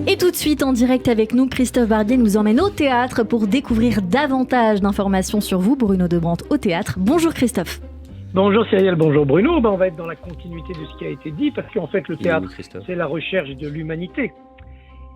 Et tout de suite en direct avec nous, Christophe Barbier nous emmène au théâtre pour découvrir davantage d'informations sur vous. Bruno Debrante au théâtre. Bonjour Christophe. Bonjour Cyrielle, bonjour Bruno. On va être dans la continuité de ce qui a été dit parce qu'en fait le théâtre, c'est la recherche de l'humanité.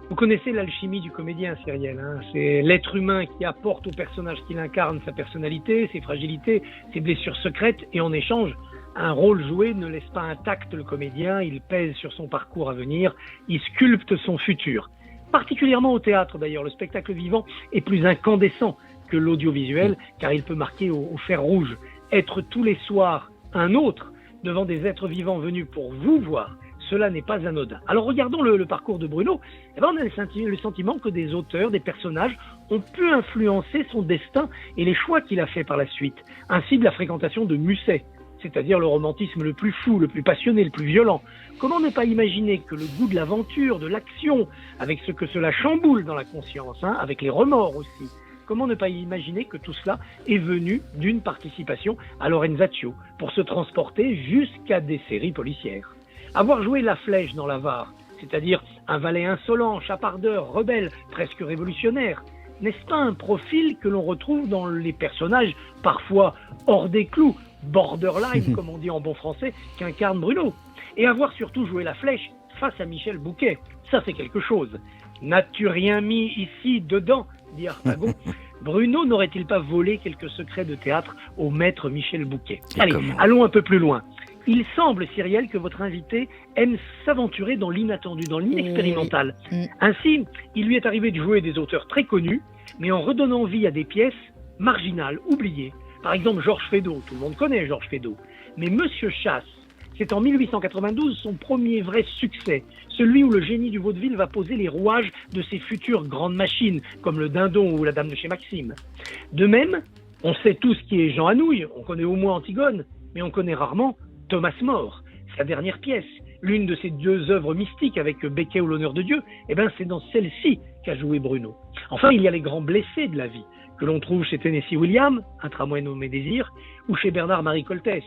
Vous connaissez l'alchimie du comédien, Cyrielle, hein. C'est l'être humain qui apporte au personnage qu'il incarne sa personnalité, ses fragilités, ses blessures secrètes, et en échange, un rôle joué ne laisse pas intact le comédien, il pèse sur son parcours à venir, il sculpte son futur. Particulièrement au théâtre d'ailleurs, le spectacle vivant est plus incandescent que l'audiovisuel, car il peut marquer au fer rouge. Être tous les soirs un autre devant des êtres vivants venus pour vous voir, cela n'est pas anodin. Alors regardons le parcours de Bruno. On a le sentiment que des auteurs, des personnages ont pu influencer son destin et les choix qu'il a fait par la suite. Ainsi de la fréquentation de Musset, c'est-à-dire le romantisme le plus fou, le plus passionné, le plus violent. Comment ne pas imaginer que le goût de l'aventure, de l'action, avec ce que cela chamboule dans la conscience, avec les remords aussi, comment ne pas imaginer que tout cela est venu d'une participation à Lorenzaccio pour se transporter jusqu'à des séries policières. Avoir joué la flèche dans la Var, c'est-à-dire un valet insolent, chapardeur, rebelle, presque révolutionnaire, n'est-ce pas un profil que l'on retrouve dans les personnages parfois hors des clous, borderline, comme on dit en bon français, qu'incarne Bruno? Et avoir surtout joué la flèche face à Michel Bouquet, ça c'est quelque chose. N'as-tu rien mis ici, dedans, dit Harpagon. Bruno n'aurait-il pas volé quelques secrets de théâtre au maître Michel Bouquet? Allez, allons un peu plus loin. Il semble, Cyrielle, que votre invité aime s'aventurer dans l'inattendu, dans l'inexpérimental. Ainsi, il lui est arrivé de jouer des auteurs très connus, mais en redonnant vie à des pièces marginales, oubliées. Par exemple, Georges Feydeau. Tout le monde connaît Georges Feydeau. Mais Monsieur Chasse, c'est en 1892 son premier vrai succès, celui où le génie du vaudeville va poser les rouages de ses futures grandes machines, comme le Dindon ou la Dame de chez Maxime. De même, on sait tous qui est Jean Anouilh, on connaît au moins Antigone, mais on connaît rarement Thomas More, sa dernière pièce, l'une de ses deux œuvres mystiques avec Becket ou l'honneur de Dieu, c'est dans celle-ci qu'a joué Bruno. Enfin, il y a les grands blessés de la vie, que l'on trouve chez Tennessee Williams, Un tramway nommé Désir, ou chez Bernard-Marie Coltès,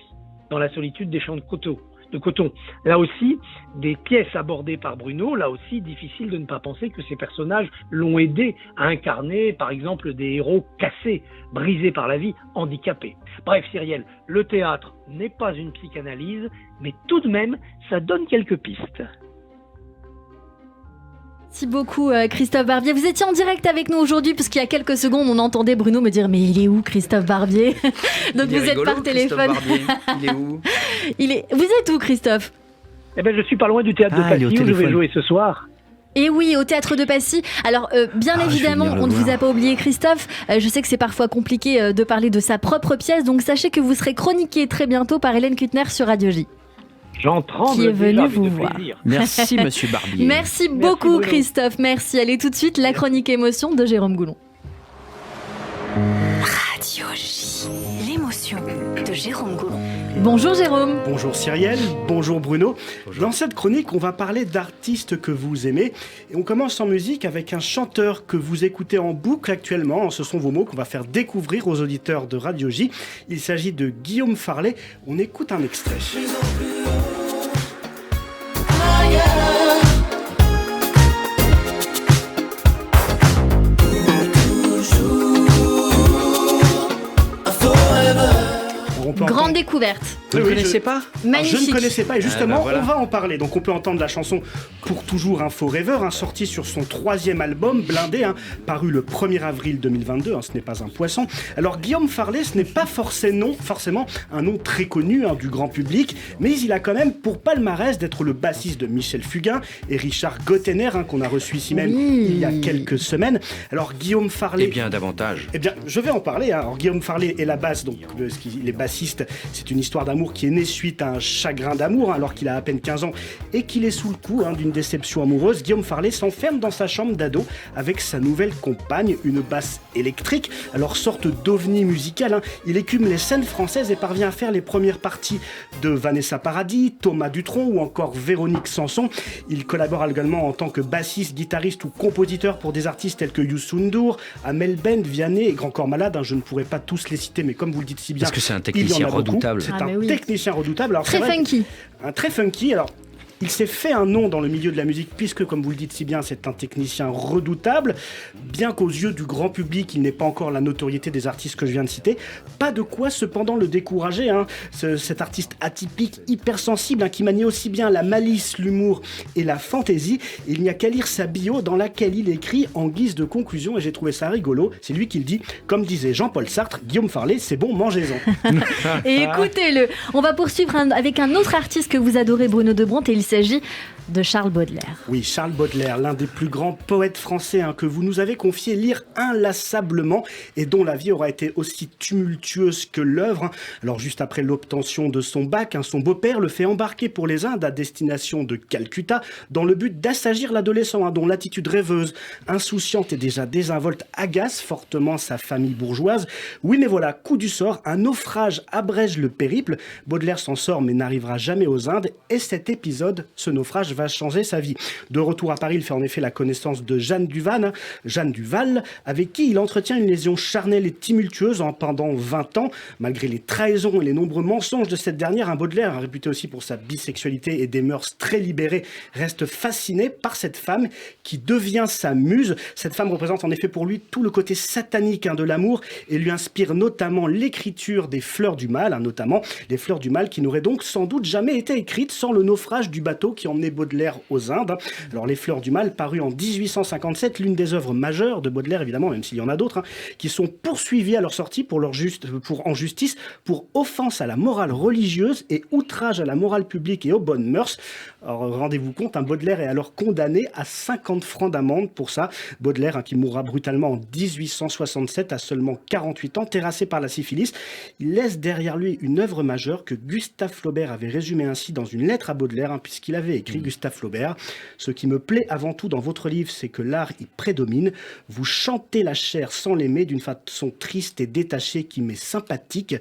dans La solitude des champs de coton. Là aussi, des pièces abordées par Bruno, là aussi, difficile de ne pas penser que ces personnages l'ont aidé à incarner, par exemple, des héros cassés, brisés par la vie, handicapés. Bref, Cyrielle, le théâtre n'est pas une psychanalyse, mais tout de même, ça donne quelques pistes. Merci beaucoup Christophe Barbier. Vous étiez en direct avec nous aujourd'hui puisqu'il y a quelques secondes on entendait Bruno me dire mais il est où Christophe Barbier? Donc vous êtes par téléphone. Il est où? Vous êtes où Christophe? Je suis pas loin du théâtre de Passy où je vais jouer ce soir. Et oui, au théâtre de Passy. Alors, bien évidemment, on ne vous a pas oublié, Christophe. Je sais que c'est parfois compliqué de parler de sa propre pièce, donc sachez que vous serez chroniqué très bientôt par Hélène Kuttner sur Radio J. J'en tremble. Qui est venu vous voir. Merci, monsieur Barbier. Merci beaucoup, Bruno. Christophe. Merci. Allez, tout de suite, la chronique émotion de Jérôme Goulon. Radio J, l'émotion de Jérôme Goulon. Bonjour Jérôme. Bonjour Cyrielle, bonjour Bruno. Bonjour. Dans cette chronique, on va parler d'artistes que vous aimez. Et on commence en musique avec un chanteur que vous écoutez en boucle actuellement. Ce sont vos mots qu'on va faire découvrir aux auditeurs de Radio J. Il s'agit de Guillaume Farley. On écoute un extrait. Grande découverte. Vous ne connaissez pas ? Magnifique. Je ne connaissais pas et justement, voilà. on va en parler. Donc on peut entendre la chanson Pour toujours un faux rêveur, sortie sur son 3e album, Blindé, paru le 1er avril 2022, ce n'est pas un poisson. Alors Guillaume Farlé, ce n'est pas forcément un nom très connu du grand public, mais il a quand même pour palmarès d'être le bassiste de Michel Fugain et Richard Gottener, qu'on a reçu ici même il y a quelques semaines. Alors Guillaume Farlé... Et bien davantage. Eh bien, je vais en parler. Alors Guillaume Farlé et la basse, donc les bassistes, c'est une histoire d'amour qui est née suite à un chagrin d'amour, alors qu'il a à peine 15 ans et qu'il est sous le coup d'une déception amoureuse. Guillaume Farlé s'enferme dans sa chambre d'ado avec sa nouvelle compagne, une basse électrique. Alors, sorte d'ovni musical, il écume les scènes françaises et parvient à faire les premières parties de Vanessa Paradis, Thomas Dutronc ou encore Véronique Sanson. Il collabore également en tant que bassiste, guitariste ou compositeur pour des artistes tels que Youssou N'Dour, Amel Bent, Vianney et Grand Corps Malade. Je ne pourrais pas tous les citer, mais comme vous le dites si bien, parce que c'est un technicien redoutable. C'est technicien redoutable. Alors, très funky. Très funky. Alors, il s'est fait un nom dans le milieu de la musique puisque, comme vous le dites si bien, c'est un technicien redoutable. Bien qu'aux yeux du grand public, il n'ait pas encore la notoriété des artistes que je viens de citer. Pas de quoi cependant le décourager. Cet artiste atypique, hypersensible, qui manie aussi bien la malice, l'humour et la fantaisie. Il n'y a qu'à lire sa bio dans laquelle il écrit en guise de conclusion, et j'ai trouvé ça rigolo. C'est lui qui le dit, comme disait Jean-Paul Sartre, Guillaume Farlé, c'est bon, mangez-en. Et écoutez-le. On va poursuivre avec un autre artiste que vous adorez, Bruno Debrandt, et il s'agit de Charles Baudelaire. Oui, Charles Baudelaire, l'un des plus grands poètes français que vous nous avez confié lire inlassablement et dont la vie aura été aussi tumultueuse que l'œuvre. Alors juste après l'obtention de son bac, son beau-père le fait embarquer pour les Indes à destination de Calcutta dans le but d'assagir l'adolescent dont l'attitude rêveuse, insouciante et déjà désinvolte agace fortement sa famille bourgeoise. Oui, mais voilà, coup du sort, un naufrage abrège le périple. Baudelaire s'en sort mais n'arrivera jamais aux Indes et cet épisode, ce naufrage, va changer sa vie. De retour à Paris, il fait en effet la connaissance de Jeanne Duval, avec qui il entretient une liaison charnelle et tumultueuse pendant 20 ans. Malgré les trahisons et les nombreux mensonges de cette dernière, Baudelaire, réputé aussi pour sa bisexualité et des mœurs très libérées, reste fasciné par cette femme qui devient sa muse. Cette femme représente en effet pour lui tout le côté satanique de l'amour et lui inspire notamment l'écriture des Fleurs du Mal, notamment les Fleurs du Mal qui n'auraient donc sans doute jamais été écrites sans le naufrage du bateau qui emmenait Baudelaire aux Indes. Alors les Fleurs du Mal, paru en 1857, l'une des œuvres majeures de Baudelaire évidemment, même s'il y en a d'autres, qui sont poursuivies à leur sortie en justice pour offense à la morale religieuse et outrage à la morale publique et aux bonnes mœurs. Alors rendez-vous compte, Baudelaire est alors condamné à 50 francs d'amende pour ça. Baudelaire qui mourra brutalement en 1867 à seulement 48 ans, terrassé par la syphilis. Il laisse derrière lui une œuvre majeure que Gustave Flaubert avait résumée ainsi dans une lettre à Baudelaire, puisqu'il avait écrit, Gustave Flaubert, « Ce qui me plaît avant tout dans votre livre, c'est que l'art y prédomine. Vous chantez la chair sans l'aimer d'une façon triste et détachée qui m'est sympathique. »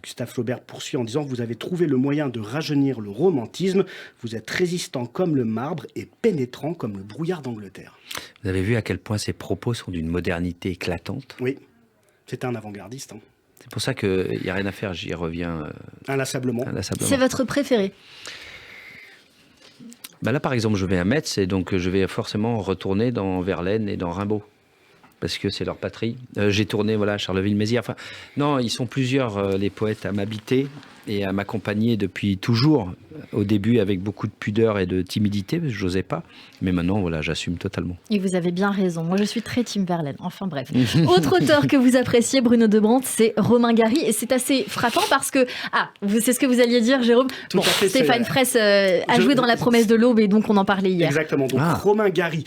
Gustave Flaubert poursuit en disant « Vous avez trouvé le moyen de rajeunir le romantisme. Vous êtes résistant comme le marbre et pénétrant comme le brouillard d'Angleterre. » Vous avez vu à quel point ces propos sont d'une modernité éclatante ? Oui, c'était un avant-gardiste. C'est pour ça qu'il n'y a rien à faire, j'y reviens inlassablement. C'est votre préféré ? Là, par exemple, je vais à Metz et donc je vais forcément retourner dans Verlaine et dans Rimbaud. Parce que c'est leur patrie. J'ai tourné à Charleville-Mézières. Non, ils sont plusieurs, les poètes, à m'habiter et à m'accompagner depuis toujours. Au début, avec beaucoup de pudeur et de timidité, parce que je n'osais pas. Mais maintenant, j'assume totalement. Et vous avez bien raison. Moi, je suis très team Verlaine. Enfin, bref. Autre auteur que vous appréciez, Bruno Debrandt, c'est Romain Gary. Et c'est assez frappant parce que... c'est ce que vous alliez dire, Jérôme. Stéphane Fraisse a joué dans La Promesse de l'Aube et donc on en parlait hier. Exactement. Donc, Romain Gary,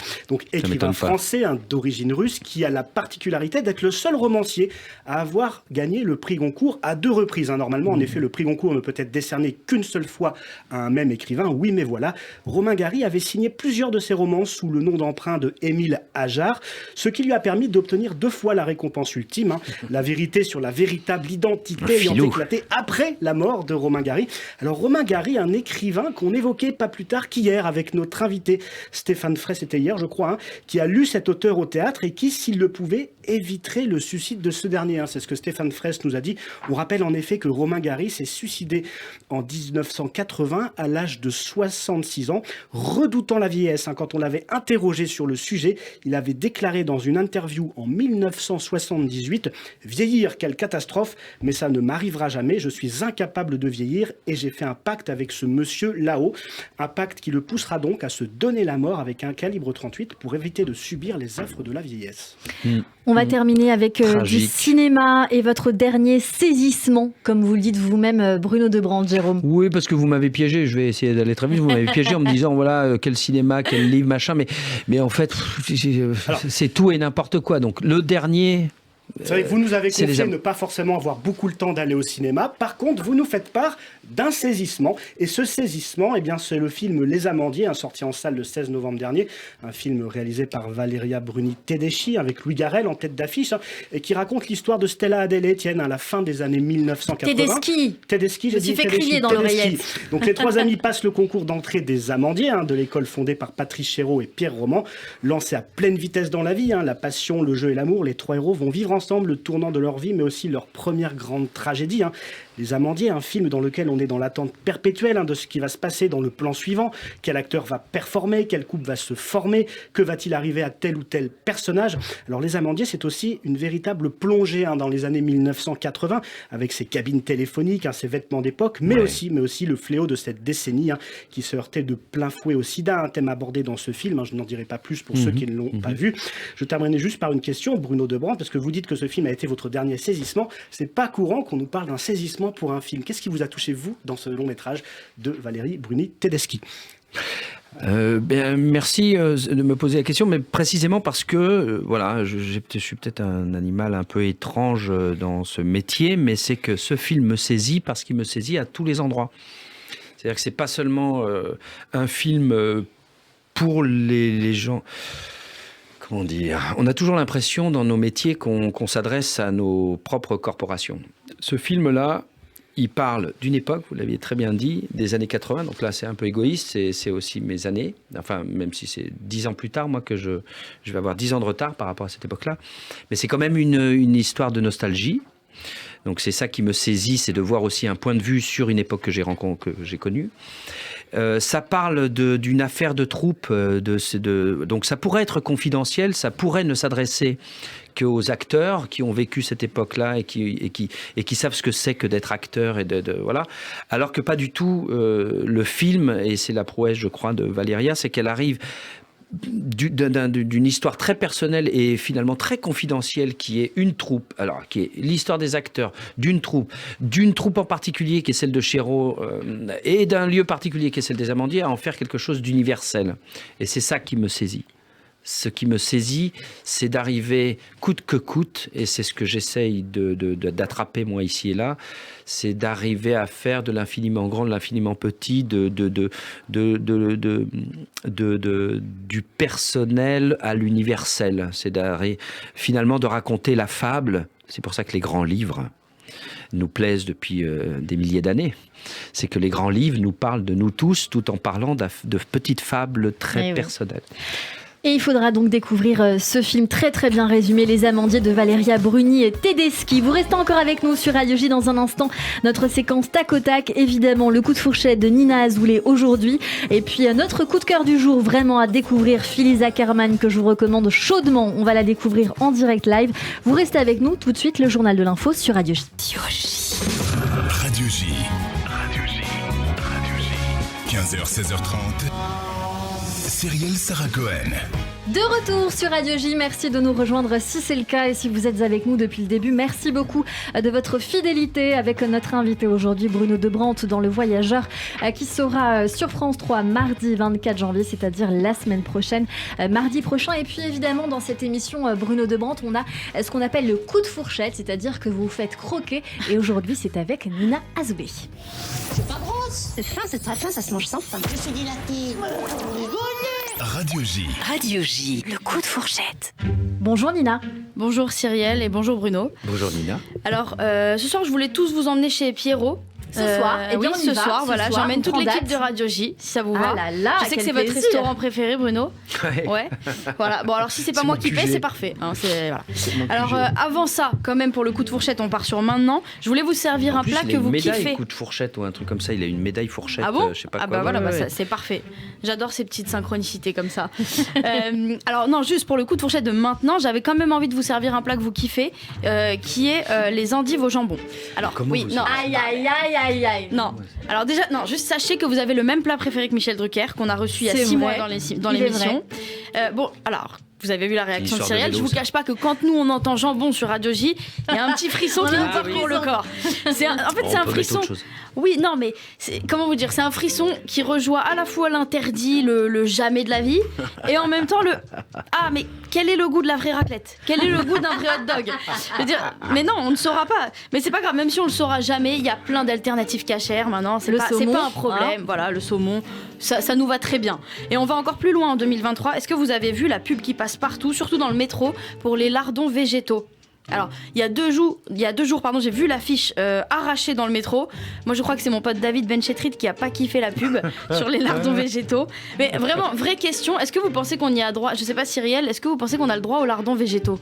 écrivain français, d'origine russe, qui a la particularité d'être le seul romancier à avoir gagné le prix Goncourt à 2 reprises. Normalement, en effet, le prix Goncourt ne peut être décerné qu'une seule fois à un même écrivain. Oui, mais voilà. Romain Gary avait signé plusieurs de ses romans sous le nom d'emprunt de Émile Ajar, ce qui lui a permis d'obtenir 2 fois la récompense ultime, la vérité sur la véritable identité ayant éclaté après la mort de Romain Gary. Alors Romain Gary, un écrivain qu'on évoquait pas plus tard qu'hier avec notre invité Stéphane Fraisse, c'était hier je crois, qui a lu cet auteur au théâtre et qui s'il le pouvait, éviterait le suicide de ce dernier. C'est ce que Stéphane Fraisse nous a dit. On rappelle en effet que Romain Gary s'est suicidé en 1980 à l'âge de 66 ans, redoutant la vieillesse. Quand on l'avait interrogé sur le sujet, il avait déclaré dans une interview en 1978 « Vieillir, quelle catastrophe, mais ça ne m'arrivera jamais. Je suis incapable de vieillir et j'ai fait un pacte avec ce monsieur là-haut. Un pacte qui le poussera donc à se donner la mort avec un calibre 38 pour éviter de subir les affres de la vieillesse. » On va terminer avec du cinéma et votre dernier saisissement, comme vous le dites vous-même, Bruno Debrante, Jérôme. Oui, parce que vous m'avez piégé, je vais essayer d'aller très vite, vous m'avez piégé en me disant, voilà, quel cinéma, quel livre, machin, mais en fait, c'est tout et n'importe quoi. Donc le dernier... C'est vrai que vous nous avez confié ne pas forcément avoir beaucoup le temps d'aller au cinéma. Par contre, vous nous faites part d'un saisissement. Et ce saisissement, eh bien, c'est le film Les Amandiers, sorti en salle le 16 novembre dernier. Un film réalisé par Valeria Bruni Tedeschi, avec Louis Garrel en tête d'affiche, et qui raconte l'histoire de Stella Adèle et Étienne à la fin des années 1980. Tedeschi, j'ai dit fait crier dans l'oreillette. Donc les trois amis passent le concours d'entrée des Amandiers, de l'école fondée par Patrice Chéreau et Pierre Roman. Lancés à pleine vitesse dans la vie, la passion, le jeu et l'amour, les trois héros vont vivre ensemble le tournant de leur vie, mais aussi leur première grande tragédie. Les Amandiers, un film dans lequel on est dans l'attente perpétuelle de ce qui va se passer dans le plan suivant. Quel acteur va performer, quel couple va se former, que va-t-il arriver à tel ou tel personnage. Alors Les Amandiers, c'est aussi une véritable plongée dans les années 1980, avec ses cabines téléphoniques, ses vêtements d'époque, mais aussi le fléau de cette décennie qui se heurtait de plein fouet au sida, un thème abordé dans ce film. Je n'en dirai pas plus pour ceux qui ne l'ont pas vu. Je terminerai juste par une question, Bruno Debrante, parce que vous dites que ce film a été votre dernier saisissement. C'est pas courant qu'on nous parle d'un saisissement pour un film. Qu'est-ce qui vous a touché, vous, dans ce long métrage de Valérie Bruni Tedeschi? Merci de me poser la question, mais précisément parce que voilà, je suis peut-être un animal un peu étrange dans ce métier, mais c'est que ce film me saisit parce qu'il me saisit à tous les endroits. C'est-à-dire que c'est pas seulement un film pour les gens. Comment dire ? On a toujours l'impression dans nos métiers qu'on s'adresse à nos propres corporations. Ce film-là, il parle d'une époque, vous l'aviez très bien dit, des années 80. Donc là, c'est un peu égoïste, c'est aussi mes années. Enfin, même si c'est 10 ans plus tard, moi, que je vais avoir 10 ans de retard par rapport à cette époque-là. Mais c'est quand même une histoire de nostalgie. Donc c'est ça qui me saisit, c'est de voir aussi un point de vue sur une époque que j'ai connue. Ça parle d'une affaire de troupe, donc ça pourrait être confidentiel, ça pourrait ne s'adresser qu'aux acteurs qui ont vécu cette époque-là et qui savent ce que c'est que d'être acteur voilà. Alors que pas du tout. Le film, et c'est la prouesse, je crois, de Valéria, c'est qu'elle arrive d'une histoire très personnelle et finalement très confidentielle qui est une troupe, alors qui est l'histoire des acteurs d'une troupe en particulier qui est celle de Chéreau et d'un lieu particulier qui est celle des Amandiers, à en faire quelque chose d'universel. Et c'est ça qui me saisit. Ce qui me saisit, c'est d'arriver coûte que coûte, et c'est ce que j'essaye d'attraper moi ici et là, c'est d'arriver à faire de l'infiniment grand, de l'infiniment petit, du personnel à l'universel. C'est finalement de raconter la fable. C'est pour ça que les grands livres nous plaisent depuis des milliers d'années. C'est que les grands livres nous parlent de nous tous, tout en parlant de petites fables très personnelles. Et il faudra donc découvrir ce film très très bien résumé, Les Amandiers de Valeria Bruni et Tedeschi. Vous restez encore avec nous sur Radio J dans un instant. Notre séquence tac au tac, évidemment le coup de fourchette de Nina Azoulay aujourd'hui. Et puis notre coup de cœur du jour, vraiment à découvrir, Phyllis Ackerman, que je vous recommande chaudement. On va la découvrir en direct live. Vous restez avec nous, tout de suite le journal de l'info sur Radio J. Radio J. 15h, 16h30. Cyrielle Sarah Cohen. De retour sur Radio J, merci de nous rejoindre si c'est le cas et si vous êtes avec nous depuis le début, merci beaucoup de votre fidélité avec notre invité aujourd'hui Bruno Debrante dans Le Voyageur qui sera sur France 3 mardi 24 janvier, c'est-à-dire la semaine prochaine, mardi prochain. Et puis évidemment dans cette émission Bruno Debrante, on a ce qu'on appelle le coup de fourchette, c'est-à-dire que vous vous faites croquer et aujourd'hui c'est avec Nina Azoulay. C'est pas grosse, c'est fin, c'est très fin, ça se mange sans fin. Je suis dilatée. Radio J. Radio J, le coup de fourchette. Bonjour Nina. Bonjour Cyrielle et bonjour Bruno. Bonjour Nina. Alors, ce soir, je voulais tous vous emmener chez Pierrot. Ce soir, oui, ce soir, voilà, j'emmène toute l'équipe de Radio J, si ça vous va. Là là, je sais que c'est votre restaurant préféré, Bruno. Ouais. Voilà. Bon, alors si c'est pas moi qui paie, c'est parfait. Hein, voilà. Alors avant ça, quand même, pour le coup de fourchette, on part sur maintenant. Je voulais vous servir un plat que vous kiffez. Il a une médaille coup de fourchette ou un truc comme ça. Il a une médaille fourchette. Ah bon? Je sais pas quoi. Bah voilà, c'est parfait. J'adore ces petites synchronicités comme ça. Alors non, juste pour le coup de fourchette de maintenant, j'avais quand même envie de vous servir un plat que vous kiffez, qui est les endives au jambon. Alors oui, non. Aïe. Non. Alors déjà, non, juste sachez que vous avez le même plat préféré que Michel Drucker, qu'on a reçu il y a 6 mois dans l'émission. Bon, alors, vous avez vu la réaction de Cyrielle. Je vous cache pas que quand nous on entend jambon sur Radio J, il y a un petit frisson qui nous parcourt le corps. En fait, c'est un frisson. Oui, non, mais comment vous dire, c'est un frisson qui rejoint à la fois l'interdit, le jamais de la vie, et en même temps ah, mais quel est le goût de la vraie raclette? Quel est le goût d'un vrai hot dog? Je veux dire, mais non, on ne saura pas. Mais c'est pas grave, même si on le saura jamais, il y a plein d'alternatives cachères maintenant. C'est pas un problème. Voilà, le saumon, ça nous va très bien. Et on va encore plus loin en 2023. Est-ce que vous avez vu la pub qui passe partout, surtout dans le métro, pour les lardons végétaux? Alors, il y a deux jours, j'ai vu l'affiche arrachée dans le métro. Moi, je crois que c'est mon pote David Benchetrit qui a pas kiffé la pub sur les lardons végétaux. Mais vraiment, vraie question, est-ce que vous pensez qu'on y a droit? Je sais pas, Cyrielle, est-ce que vous pensez qu'on a le droit aux lardons végétaux?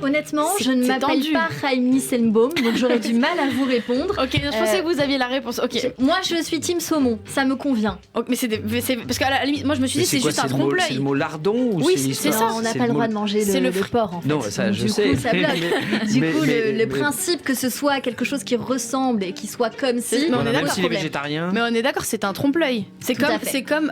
Honnêtement, je ne m'appelle pas Raïm Nissenbaum, donc j'aurais du mal à vous répondre. Ok, je pensais que vous aviez la réponse. Ok. Moi, je suis team saumon, ça me convient. Okay, mais c'est parce qu'à la limite, moi je me suis dit c'est juste un trompe-l'œil. C'est le mot lardon ou oui, c'est ça. On n'a pas le droit de manger le porc en fait. Non, ça donc, je sais. Du coup, ça bloque. Du coup, le principe que ce soit quelque chose qui ressemble et qui soit comme si. Mais on est même s'il est végétarien. Mais on est d'accord, c'est un trompe-l'œil. C'est comme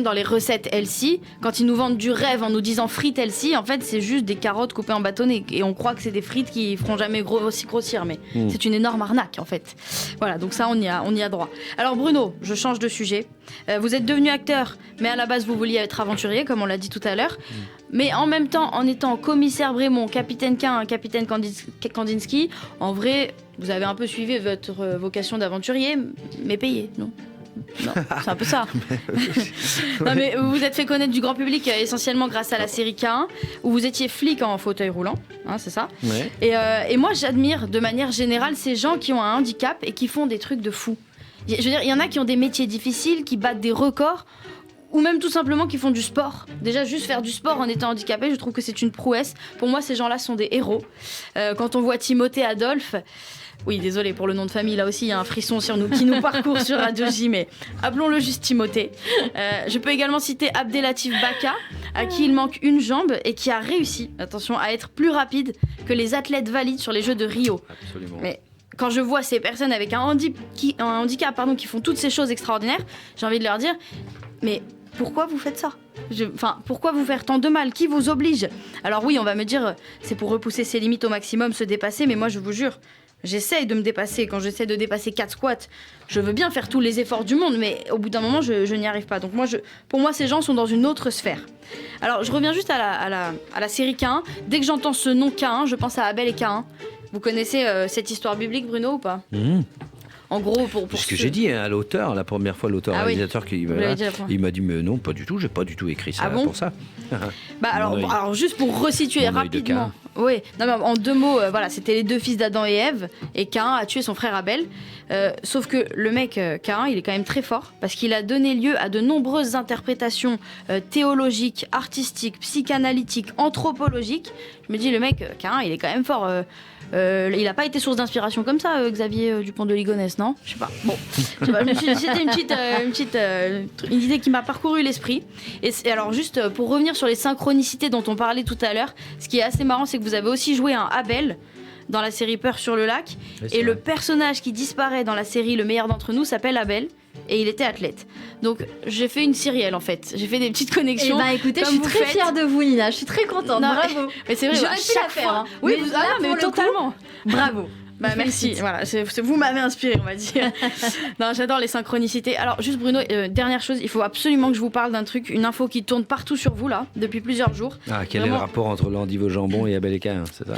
dans les recettes Elsie, quand ils nous vendent du rêve en nous disant frites Elsie, en fait c'est juste des carottes coupées en bâtonnets et on croit que c'est des frites qui feront jamais aussi grossir, mais c'est une énorme arnaque en fait. Voilà, donc ça on y a droit. Alors Bruno, je change de sujet. Vous êtes devenu acteur, mais à la base vous vouliez être aventurier, comme on l'a dit tout à l'heure. Mais en même temps, en étant commissaire Brémond, capitaine Quint, capitaine Kandinsky, en vrai, vous avez un peu suivi votre vocation d'aventurier, mais payé, non? Non, c'est un peu ça. Non, mais vous vous êtes fait connaître du grand public essentiellement grâce à la série K1, où vous étiez flic en fauteuil roulant, hein, c'est ça. Ouais. Et moi, j'admire de manière générale ces gens qui ont un handicap et qui font des trucs de fou. Je veux dire, il y en a qui ont des métiers difficiles, qui battent des records, ou même tout simplement qui font du sport. Déjà, juste faire du sport en étant handicapé, je trouve que c'est une prouesse. Pour moi, ces gens-là sont des héros. Quand on voit Timothée Adolphe... Oui, désolé pour le nom de famille, là aussi il y a un frisson sur nous qui nous parcourt sur Radio J, mais appelons-le juste Timothée. Je peux également citer Abdelatif Baka, à qui il manque une jambe et qui a réussi, attention, à être plus rapide que les athlètes valides sur les Jeux de Rio. Absolument. Mais quand je vois ces personnes avec un handicap qui font toutes ces choses extraordinaires, j'ai envie de leur dire, mais pourquoi vous faites ça? Pourquoi vous faire tant de mal? Qui vous oblige? Alors oui, on va me dire, c'est pour repousser ses limites au maximum, se dépasser, mais moi je vous jure, j'essaye de me dépasser. Quand j'essaie de dépasser 4 squats, je veux bien faire tous les efforts du monde, mais au bout d'un moment, je n'y arrive pas. Donc pour moi, ces gens sont dans une autre sphère. Alors, je reviens juste à la série K1. Dès que j'entends ce nom K1, je pense à Abel et K1. Vous connaissez cette histoire biblique, Bruno, ou pas? En gros, pour ce que j'ai dit à l'auteur, la première fois, l'auteur-réalisateur, il m'a dit mais non, pas du tout, j'ai pas du tout écrit ça pour ça. Alors juste pour resituer rapidement. Oui, non, mais en 2 mots, voilà, c'était les 2 fils d'Adam et Ève, et Caïn a tué son frère Abel. Sauf que le mec, Caïn, il est quand même très fort, parce qu'il a donné lieu à de nombreuses interprétations théologiques, artistiques, psychanalytiques, anthropologiques. Je me dis, le mec, Caïn, il est quand même fort. Il n'a pas été source d'inspiration comme ça, Xavier Dupont de Ligonnès, non? Je sais pas. Bon, c'était une idée qui m'a parcouru l'esprit. Et alors juste pour revenir sur les synchronicités dont on parlait tout à l'heure, ce qui est assez marrant, c'est que vous avez aussi joué un Abel dans la série Peur sur le lac, et le personnage qui disparaît dans la série Le meilleur d'entre nous s'appelle Abel. Et il était athlète. Donc j'ai fait une Cyrielle en fait. J'ai fait des petites connexions. Eh ben écoutez, je suis très fière de vous, Nina. Je suis très contente. Non, bravo. Mais c'est vrai, j'aurais pu la faire. Hein. Oui, mais totalement. Bravo. Bah merci. Voilà, vous m'avez inspiré, on va dire. Non, j'adore les synchronicités. Alors juste Bruno, dernière chose, il faut absolument que je vous parle d'un truc, une info qui tourne partout sur vous là depuis plusieurs jours. Ah, quel est le rapport entre l'endive au jambon et Abel et Caïn, c'est ça?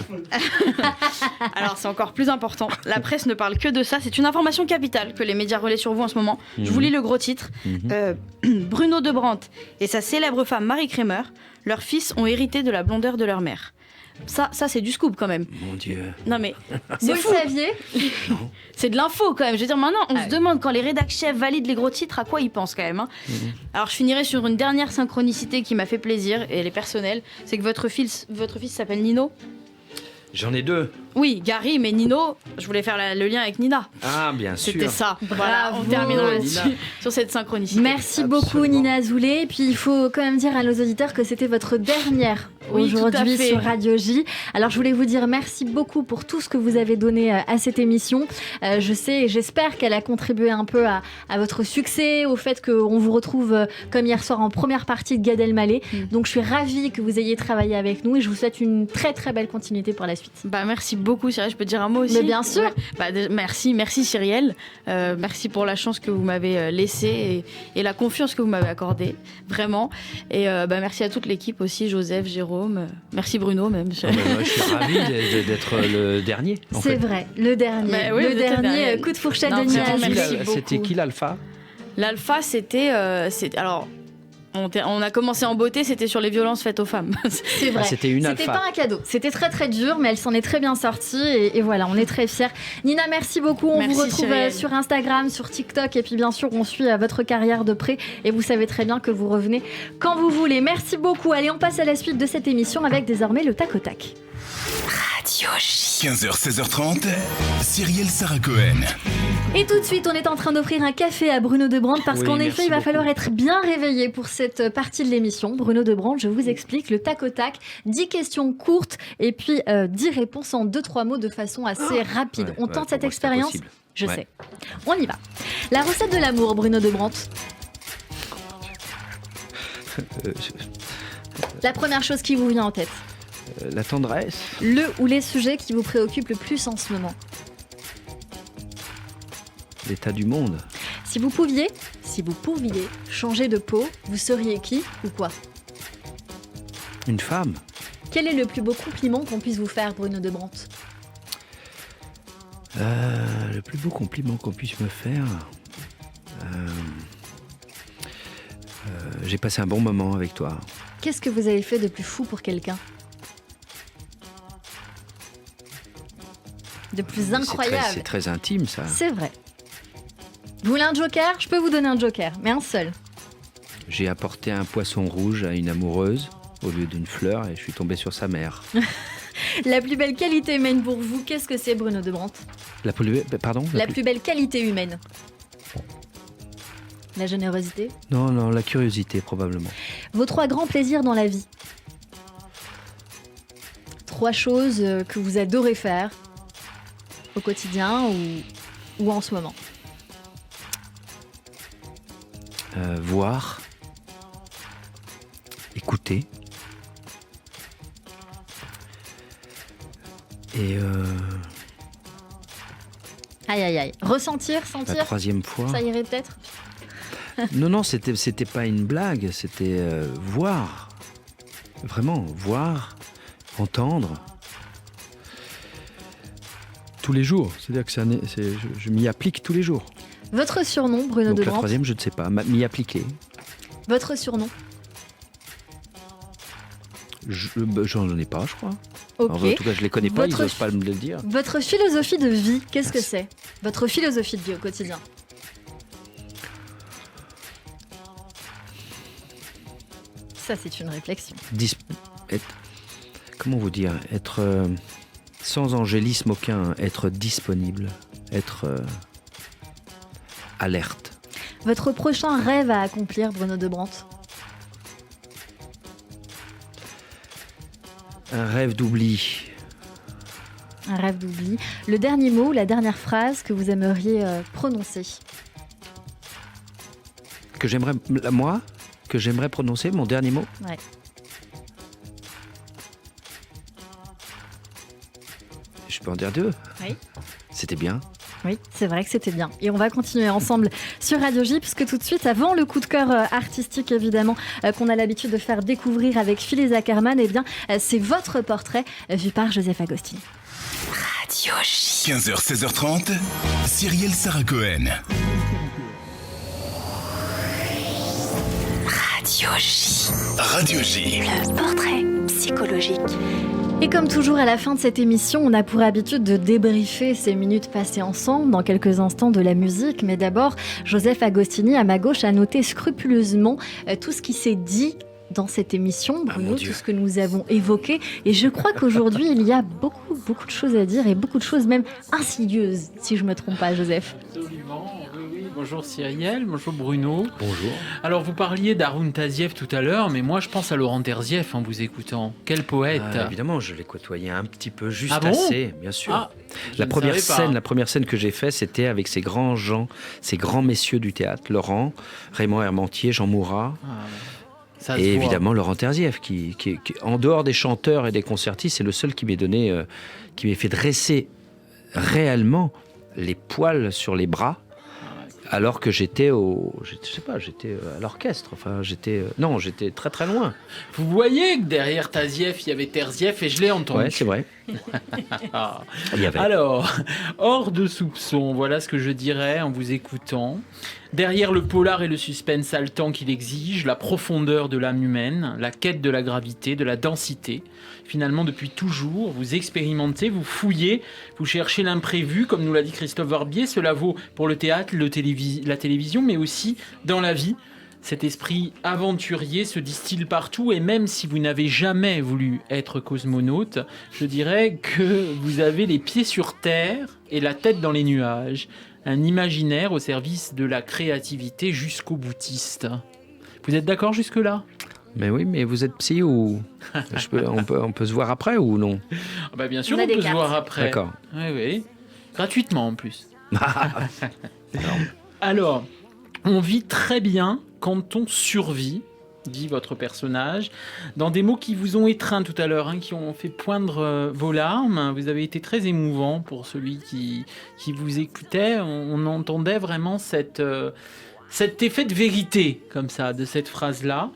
Alors c'est encore plus important. La presse ne parle que de ça. C'est une information capitale que les médias relaient sur vous en ce moment. Je vous lis le gros titre. Bruno de Brandt et sa célèbre femme Marie Kremer, leurs fils ont hérité de la blondeur de leur mère. Ça c'est du scoop quand même. Mon Dieu. Non mais vous le saviez? C'est de l'info quand même. Je veux dire, maintenant on se demande quand les rédac chefs valident les gros titres, à quoi ils pensent quand même. Hein. Alors je finirai sur une dernière synchronicité qui m'a fait plaisir et elle est personnelle. C'est que votre fils s'appelle Nino. J'en ai 2. Oui, Gary, mais Nino, je voulais faire le lien avec Nina. Ah, bien sûr. C'était ça. Voilà, on terminera là-dessus, sur cette synchronicité. Merci beaucoup, Nina Azoulay. Et puis, il faut quand même dire à nos auditeurs que c'était votre dernière aujourd'hui sur Radio J. Alors, je voulais vous dire merci beaucoup pour tout ce que vous avez donné à cette émission. Je sais et j'espère qu'elle a contribué un peu à votre succès, au fait qu'on vous retrouve comme hier soir en première partie de Gad Elmaleh. Donc, je suis ravie que vous ayez travaillé avec nous et je vous souhaite une très très belle continuité pour la suite. Bah, merci beaucoup, Cyrielle. Je peux te dire un mot aussi? Mais bien sûr. Bah, merci Cyrielle. Merci pour la chance que vous m'avez laissée et la confiance que vous m'avez accordée, vraiment. Et merci à toute l'équipe aussi, Joseph, Jérôme. Merci Bruno même. Moi, je suis ravi d'être le dernier. C'est vrai, le dernier. Bah, oui, le dernier coup de fourchette de Nina. C'était qui l'alpha? L'alpha, c'était alors. On a commencé en beauté, c'était sur les violences faites aux femmes. C'est vrai. C'était une alpha. C'était pas un cadeau. C'était très très dur, mais elle s'en est très bien sortie. Et voilà, on est très fiers. Nina, merci beaucoup. On vous retrouve sur Instagram, sur TikTok. Et puis bien sûr, on suit votre carrière de près. Et vous savez très bien que vous revenez quand vous voulez. Merci beaucoup. Allez, on passe à la suite de cette émission avec désormais le tac au tac. Radio J. 15h, 16h30, Cyrielle Sarah Cohen. Et tout de suite, on est en train d'offrir un café à Bruno Debrande parce qu'en effet, il va falloir être bien réveillé pour cette partie de l'émission. Bruno Debrande, je vous explique le tac au tac. 10 questions courtes et puis 10 réponses en 2-3 mots de façon assez rapide. On tente cette expérience? Je sais. On y va. La recette de l'amour, Bruno Debrande. La première chose qui vous vient en tête. La tendresse. Le ou les sujets qui vous préoccupent le plus en ce moment. L'état du monde. Si vous pouviez changer de peau, vous seriez qui ou quoi? Une femme. Quel est le plus beau compliment qu'on puisse vous faire, Bruno Debrande? Le plus beau compliment qu'on puisse me faire. J'ai passé un bon moment avec toi. Qu'est-ce que vous avez fait de plus fou pour quelqu'un? De plus incroyable. C'est très intime, ça. C'est vrai. Vous voulez un joker? Je peux vous donner un joker, mais un seul. J'ai apporté un poisson rouge à une amoureuse au lieu d'une fleur et je suis tombé sur sa mère. La plus belle qualité humaine pour vous, qu'est-ce que c'est, Bruno Debrande? La plus belle qualité humaine. La générosité? Non, la curiosité, probablement. Vos 3 grands plaisirs dans la vie? 3 choses que vous adorez faire au quotidien ou en ce moment? Voir, écouter et aïe, ressentir, sentir. La 3e fois. Ça irait peut-être. Non, c'était pas une blague, c'était voir, vraiment voir, entendre. Tous les jours, c'est-à-dire que je m'y applique tous les jours. Votre surnom, Bruno Debrande? La 3e, je ne sais pas, m'y appliquer. Votre surnom? J'en ai pas, je crois. Ok. En tout cas, je les connais pas, ils n'osent pas me le dire. Votre philosophie de vie, qu'est-ce que c'est? Votre philosophie de vie au quotidien? Ça, c'est une réflexion. Comment vous dire? Être sans angélisme aucun, être disponible, être alerte. Votre prochain rêve à accomplir, Bruno Debrande? Un rêve d'oubli. Un rêve d'oubli. Le dernier mot, la dernière phrase que vous aimeriez prononcer? Que j'aimerais prononcer, mon dernier mot? Ouais. Je peux en dire 2? Oui. C'était bien. Oui, c'est vrai que c'était bien. Et on va continuer ensemble sur Radio J, puisque tout de suite, avant le coup de cœur artistique, évidemment, qu'on a l'habitude de faire découvrir avec Philly Ackerman, eh bien, c'est votre portrait vu par Joseph Agostini. Radio J. 15h, 16h30, Cyrielle Sarah Cohen. Radio J. Radio J. Le portrait psychologique. Et comme toujours à la fin de cette émission, on a pour habitude de débriefer ces minutes passées ensemble, dans quelques instants de la musique. Mais d'abord, Joseph Agostini, à ma gauche, a noté scrupuleusement tout ce qui s'est dit dans cette émission, Bruno, tout ce que nous avons évoqué. Et je crois qu'aujourd'hui, il y a beaucoup de choses à dire et beaucoup de choses même insidieuses, si je ne me trompe pas, Joseph. Absolument, oui. Bonjour Cyrielle, bonjour Bruno. Bonjour. Alors, vous parliez d'Haroun Tazieff tout à l'heure, mais moi, je pense à Laurent Terzieff en vous écoutant. Quel poète. Évidemment, je l'ai côtoyé un petit peu, juste assez, bien sûr. La première scène que j'ai faite, c'était avec ces grands gens, ces grands messieurs du théâtre, Laurent, Raymond Hermantier, Jean Mourat. Et évidemment Laurent Terzieff, qui en dehors des chanteurs et des concertistes, c'est le seul qui m'ait fait dresser réellement les poils sur les bras, alors que j'étais à l'orchestre. Enfin, j'étais très très loin. Vous voyez que derrière Tazieff, il y avait Terzieff et je l'ai entendu. Ouais, c'est vrai. Alors, hors de soupçon, voilà ce que je dirais en vous écoutant. Derrière le polar et le suspense haletant qu'il exige, la profondeur de l'âme humaine, la quête de la gravité, de la densité. Finalement, depuis toujours, vous expérimentez, vous fouillez, vous cherchez l'imprévu, comme nous l'a dit Christophe Barbier. Cela vaut pour le théâtre, la télévision, mais aussi dans la vie. Cet esprit aventurier se distille partout, et même si vous n'avez jamais voulu être cosmonaute, je dirais que vous avez les pieds sur terre et la tête dans les nuages. Un imaginaire au service de la créativité jusqu'au boutiste. Vous êtes d'accord jusque-là ? Mais oui, mais vous êtes psy ou on peut se voir après ou non ? Bien sûr, on peut se voir après. D'accord. Oui. Gratuitement en plus. Alors, on vit très bien quand on survit, dit votre personnage, dans des mots qui vous ont étreint tout à l'heure, qui ont fait poindre vos larmes. Vous avez été très émouvant pour celui qui vous écoutait. On entendait vraiment cet effet de vérité, comme ça, de cette phrase-là.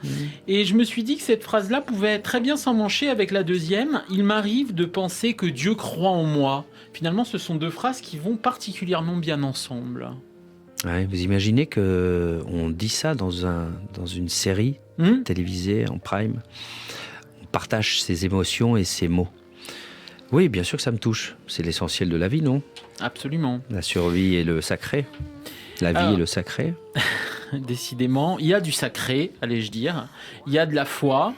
Et je me suis dit que cette phrase-là pouvait très bien s'emmancher avec la deuxième. Il m'arrive de penser que Dieu croit en moi. Finalement, ce sont deux phrases qui vont particulièrement bien ensemble. Ouais, vous imaginez qu'on dit ça dans une série télévisée en prime. On partage ses émotions et ses mots. Oui, bien sûr que ça me touche. C'est l'essentiel de la vie, non ? Absolument. La survie et le sacré. La vie et le sacré. Décidément, il y a du sacré, allais-je dire. Il y a de la foi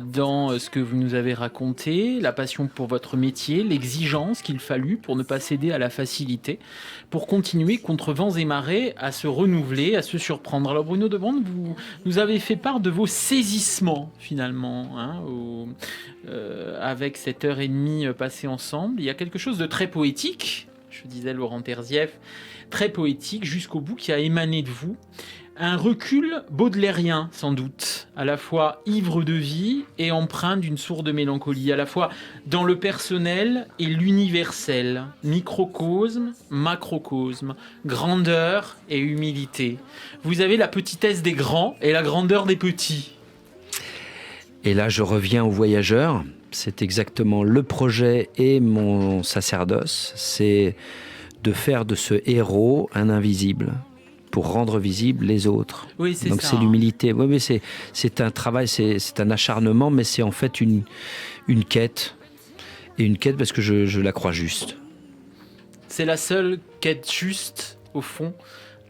dans ce que vous nous avez raconté, la passion pour votre métier, l'exigence qu'il fallut pour ne pas céder à la facilité, pour continuer contre vents et marées à se renouveler, à se surprendre. Alors Bruno Debrande, vous nous avez fait part de vos saisissements finalement, avec cette heure et demie passée ensemble. Il y a quelque chose de très poétique, je disais Laurent Terzieff, très poétique jusqu'au bout qui a émané de vous. Un recul baudelairien, sans doute, à la fois ivre de vie et empreint d'une sourde mélancolie, à la fois dans le personnel et l'universel, microcosme, macrocosme, grandeur et humilité. Vous avez la petitesse des grands et la grandeur des petits. Et là, je reviens aux voyageurs. C'est exactement le projet et mon sacerdoce, c'est de faire de ce héros un invisible, pour rendre visibles les autres. Oui, c'est donc ça. C'est l'humilité. Oui, mais c'est un travail, c'est un acharnement, mais c'est en fait une quête. Et une quête parce que je la crois juste. C'est la seule quête juste, au fond,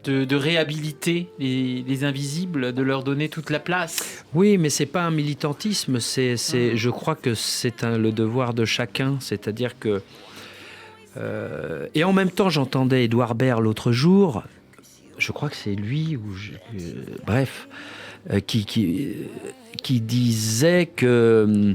de réhabiliter les invisibles, de leur donner toute la place. Oui, mais c'est pas un militantisme. Je crois que c'est le devoir de chacun. C'est-à-dire que... et en même temps, j'entendais Édouard Baird l'autre jour... Je crois que c'est lui, qui disait que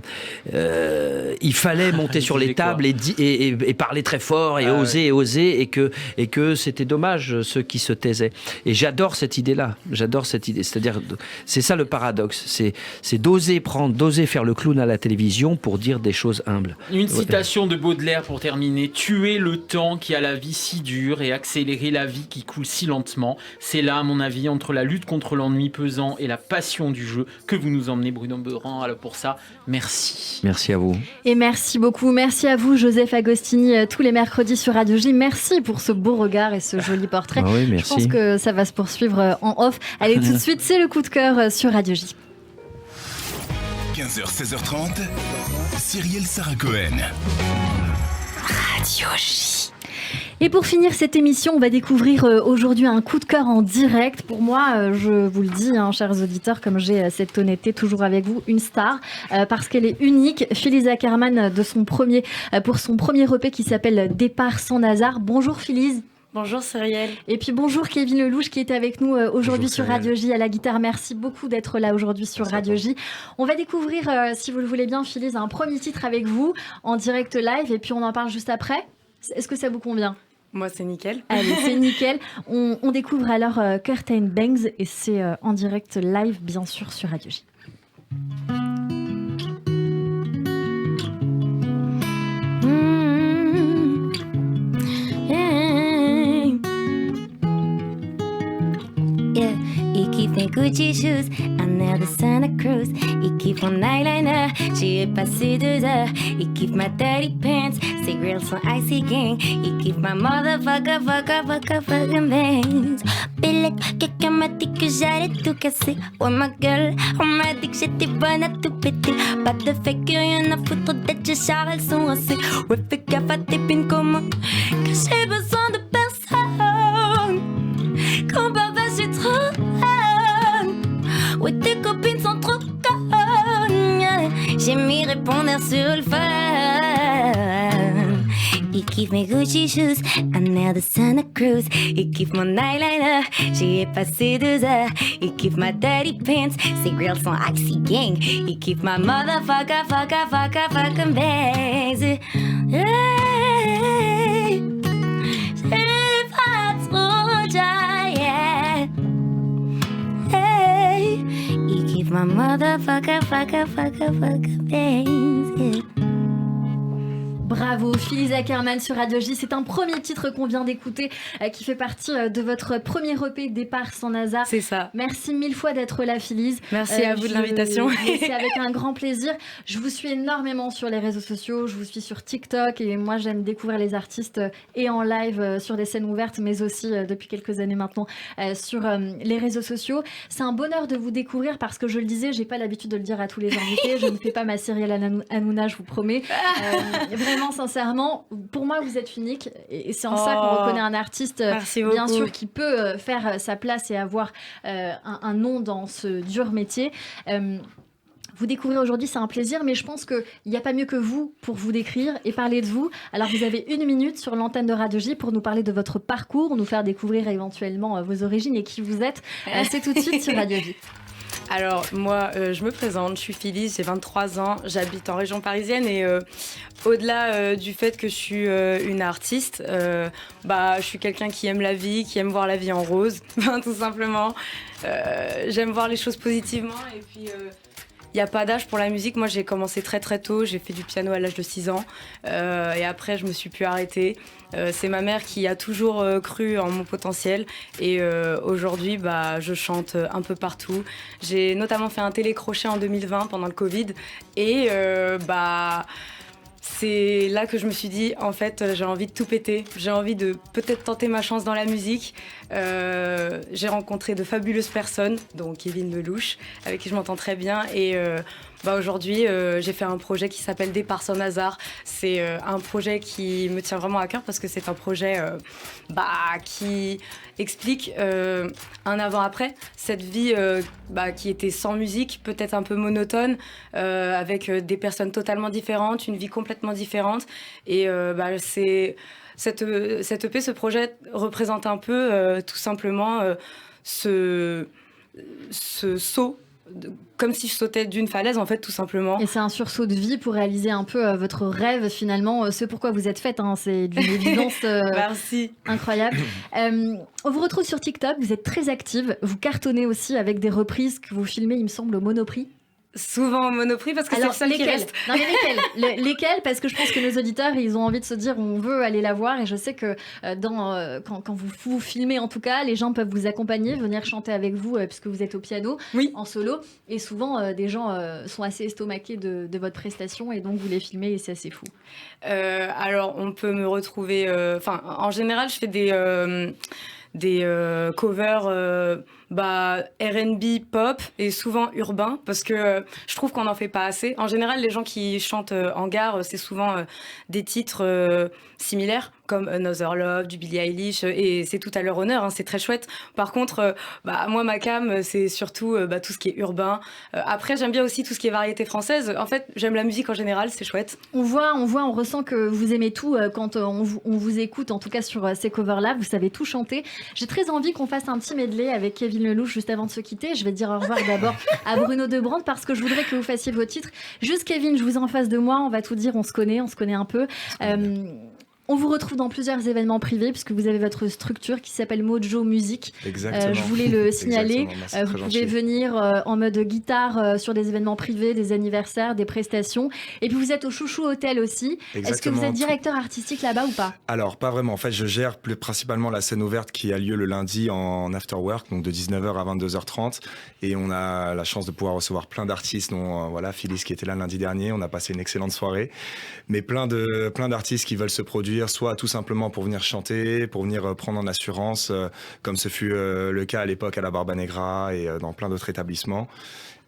il fallait monter sur les tables et parler très fort et oser et que c'était dommage ceux qui se taisaient. Et j'adore cette idée-là. C'est-à-dire, c'est ça le paradoxe. C'est d'oser faire le clown à la télévision pour dire des choses humbles. Une citation de Baudelaire pour terminer. Tuer le temps qui a la vie si dure et accélérer la vie qui coule si lentement. C'est là, à mon avis, entre la lutte contre l'ennui pesant et la passion du jeu que vous nous emmenez, Bruno Debrande. Alors pour ça, merci. Merci à vous. Et merci beaucoup. Merci à vous, Joseph Agostini, tous les mercredis sur Radio J. Merci pour ce beau regard et ce joli portrait. Ah oui, merci. Je pense que ça va se poursuivre en off. Allez, tout de suite, c'est le coup de cœur sur Radio J. 15h, 16h30, Cyrielle Sarah Cohen. Radio J. Et pour finir cette émission, on va découvrir aujourd'hui un coup de cœur en direct. Pour moi, je vous le dis, chers auditeurs, comme j'ai cette honnêteté toujours avec vous, une star, parce qu'elle est unique. Phyllis Ackerman, pour son premier EP qui s'appelle Départ sans hasard. Bonjour Phyllis. Bonjour Cyrielle. Et puis bonjour Kevin Lelouch qui est avec nous aujourd'hui sur Radio J à la guitare. Merci beaucoup d'être là aujourd'hui sur Radio J. On va découvrir, si vous le voulez bien Phyllis, un premier titre avec vous en direct live et puis on en parle juste après. Est-ce que ça vous convient ? Moi, c'est nickel. Allez, c'est nickel. On découvre alors Curtain Bangs et c'est en direct live, bien sûr, sur Radio J. Il kiffe mes Gucci shoes, un air de Santa Cruz. Il kiffe mon eyeliner, j'y ai passé 2 heures. Il kiffe ma dirty pants, ses grills sont icy gang. Il kiffe ma motherfucking bangs. Belle, quelqu'un m'a dit que j'allais tout casser. Ouais ma gueule, on m'a dit que j'étais bonne à tout péter. Pas de fake, rien à foutre d'être char, elles sont assez. Ouais fais gaffe à tes pines comment que j'ai besoin de personne. Quand papa je suis trop ouais, tes copines sont trop connes. J'ai mis répondeur sur le phone. Il kiffe mes Gucci shoes, un air de Santa Cruz. Il kiffe mon eyeliner, j'y ai passé 2 heures. Il kiffe ma dirty pants, ses grills sont icy gang. Il kiffe ma motherfucking bangs. Hey, j'ai pas trop yeah. Hey, you keep my motherfucker bangs, yeah. Bravo, Phyllis Ackerman sur Radio J. C'est un premier titre qu'on vient d'écouter qui fait partie de votre premier EP Départ sans hasard. C'est ça. Merci 1000 fois d'être là, Phyllis. Merci à vous de l'invitation. C'est avec un grand plaisir. Je vous suis énormément sur les réseaux sociaux. Je vous suis sur TikTok et moi, j'aime découvrir les artistes et en live sur des scènes ouvertes, mais aussi depuis quelques années maintenant sur les réseaux sociaux. C'est un bonheur de vous découvrir parce que je le disais, j'ai pas l'habitude de le dire à tous les invités. Je ne fais pas ma Cyrielle Hanouna, je vous promets. Vraiment, sincèrement, pour moi, vous êtes unique et c'est en ça qu'on reconnaît un artiste, bien sûr, qui peut faire sa place et avoir un nom dans ce dur métier. Vous découvrir aujourd'hui, c'est un plaisir, mais je pense qu'il n'y a pas mieux que vous pour vous décrire et parler de vous. Alors, vous avez 1 minute sur l'antenne de Radio J pour nous parler de votre parcours, nous faire découvrir éventuellement vos origines et qui vous êtes. C'est tout de suite sur Radio J. Alors, moi, je me présente, je suis Phyllis, j'ai 23 ans, j'habite en région parisienne et au-delà du fait que je suis une artiste, je suis quelqu'un qui aime la vie, qui aime voir la vie en rose, tout simplement. J'aime voir les choses positivement et puis... Il n'y a pas d'âge pour la musique. Moi, j'ai commencé très très tôt. J'ai fait du piano à l'âge de 6 ans. Et après, je me suis plus arrêtée. C'est ma mère qui a toujours cru en mon potentiel. Et aujourd'hui, je chante un peu partout. J'ai notamment fait un télécrochet en 2020 pendant le Covid. Et c'est là que je me suis dit, en fait, j'ai envie de tout péter. J'ai envie de peut-être tenter ma chance dans la musique. J'ai rencontré de fabuleuses personnes, dont Kevin Lelouch, avec qui je m'entends très bien. Et aujourd'hui, j'ai fait un projet qui s'appelle Départ sans hasard. C'est un projet qui me tient vraiment à cœur parce que c'est un projet qui explique un avant-après. Cette vie qui était sans musique, peut-être un peu monotone, avec des personnes totalement différentes, une vie complètement différente. Et c'est... Cette EP, ce projet représente un peu tout simplement ce saut, comme si je sautais d'une falaise en fait, tout simplement. Et c'est un sursaut de vie pour réaliser un peu votre rêve finalement, ce pourquoi vous êtes faite, c'est d'une évidence Merci. Incroyable. On vous retrouve sur TikTok, vous êtes très active, vous cartonnez aussi avec des reprises que vous filmez, il me semble, au Monoprix. Souvent au Monoprix parce que c'est le seul qui reste. Non mais lesquels lesquels parce que je pense que nos auditeurs ils ont envie de se dire on veut aller la voir et je sais que quand vous filmez en tout cas les gens peuvent vous accompagner, venir chanter avec vous puisque vous êtes au piano en solo et souvent des gens sont assez estomaqués de votre prestation et donc vous les filmez et c'est assez fou. Alors on peut me retrouver en général je fais des covers R&B, pop et souvent urbain, parce que je trouve qu'on n'en fait pas assez. En général, les gens qui chantent en gare, c'est souvent des titres similaires, comme Another Love, du Billie Eilish, et c'est tout à leur honneur, hein, c'est très chouette. Par contre, moi, ma cam, c'est surtout tout ce qui est urbain. Après, j'aime bien aussi tout ce qui est variété française. En fait, j'aime la musique en général, c'est chouette. On ressent que vous aimez tout quand on vous écoute, en tout cas sur ces covers-là, vous savez tout chanter. J'ai très envie qu'on fasse un petit medley avec Kevin Lelouch juste avant de se quitter. Je vais dire au revoir d'abord à Bruno De Brandt parce que je voudrais que vous fassiez vos titres. Juste Kevin, je vous ai en face de moi, on va tout dire, on se connaît un peu. On vous retrouve dans plusieurs événements privés puisque vous avez votre structure qui s'appelle Mojo Music. Exactement. Je voulais le signaler. Merci, vous pouvez venir en mode guitare sur des événements privés, des anniversaires, des prestations. Et puis vous êtes au Chouchou Hotel aussi. Exactement. Est-ce que vous êtes directeur artistique là-bas ou pas ? Alors, pas vraiment. En fait, je gère principalement la scène ouverte qui a lieu le lundi en after work, donc de 19h à 22h30. Et on a la chance de pouvoir recevoir plein d'artistes, dont Phyllis qui était là lundi dernier. On a passé une excellente soirée. Mais plein d'artistes qui veulent se produire, soit tout simplement pour venir chanter, pour venir prendre en assurance, comme ce fut le cas à l'époque à la Barba Negra et dans plein d'autres établissements.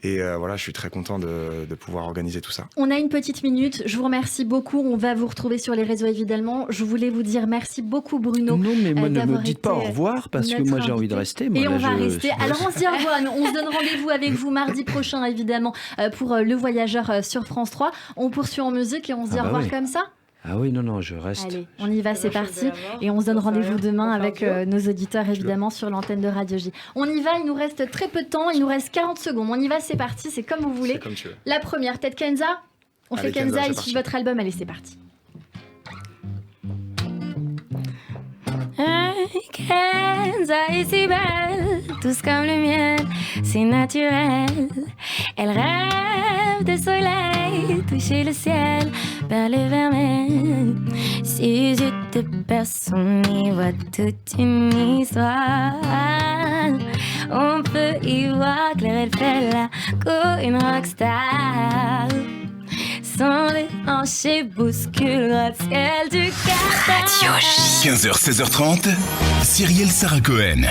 Et je suis très content de pouvoir organiser tout ça. On a une petite minute. Je vous remercie beaucoup. On va vous retrouver sur les réseaux évidemment. Je voulais vous dire merci beaucoup Bruno. Non, mais moi, ne me dites pas au revoir parce que moi j'ai envie de rester. Moi, et on va rester. Alors on se dit au revoir. On se donne rendez-vous avec vous mardi prochain évidemment pour Le Voyageur sur France 3. On poursuit en musique et on se dit au revoir comme ça. Ah oui, non, je reste. Allez, on y va, c'est parti. Et on se donne rendez-vous demain avec nos auditeurs, évidemment, sur l'antenne de Radio J. On y va, il nous reste très peu de temps, il nous reste 40 secondes. On y va, c'est parti, c'est comme vous voulez. C'est comme tu veux. La première, tête Kenza. On fait Kenza ici, votre album, allez, c'est parti. Kenza est si belle, tous comme le miel, c'est naturel. Elle rêve de soleil, toucher le ciel, perles vermeilles. Ses yeux de personne y voient toute une histoire. On peut y voir clair, elle fait la go, une rockstar. Son déhanché bouscule gratte-ciel du Qatar. Radio J. 15h, 16h30, Cyrielle Sarah Cohen.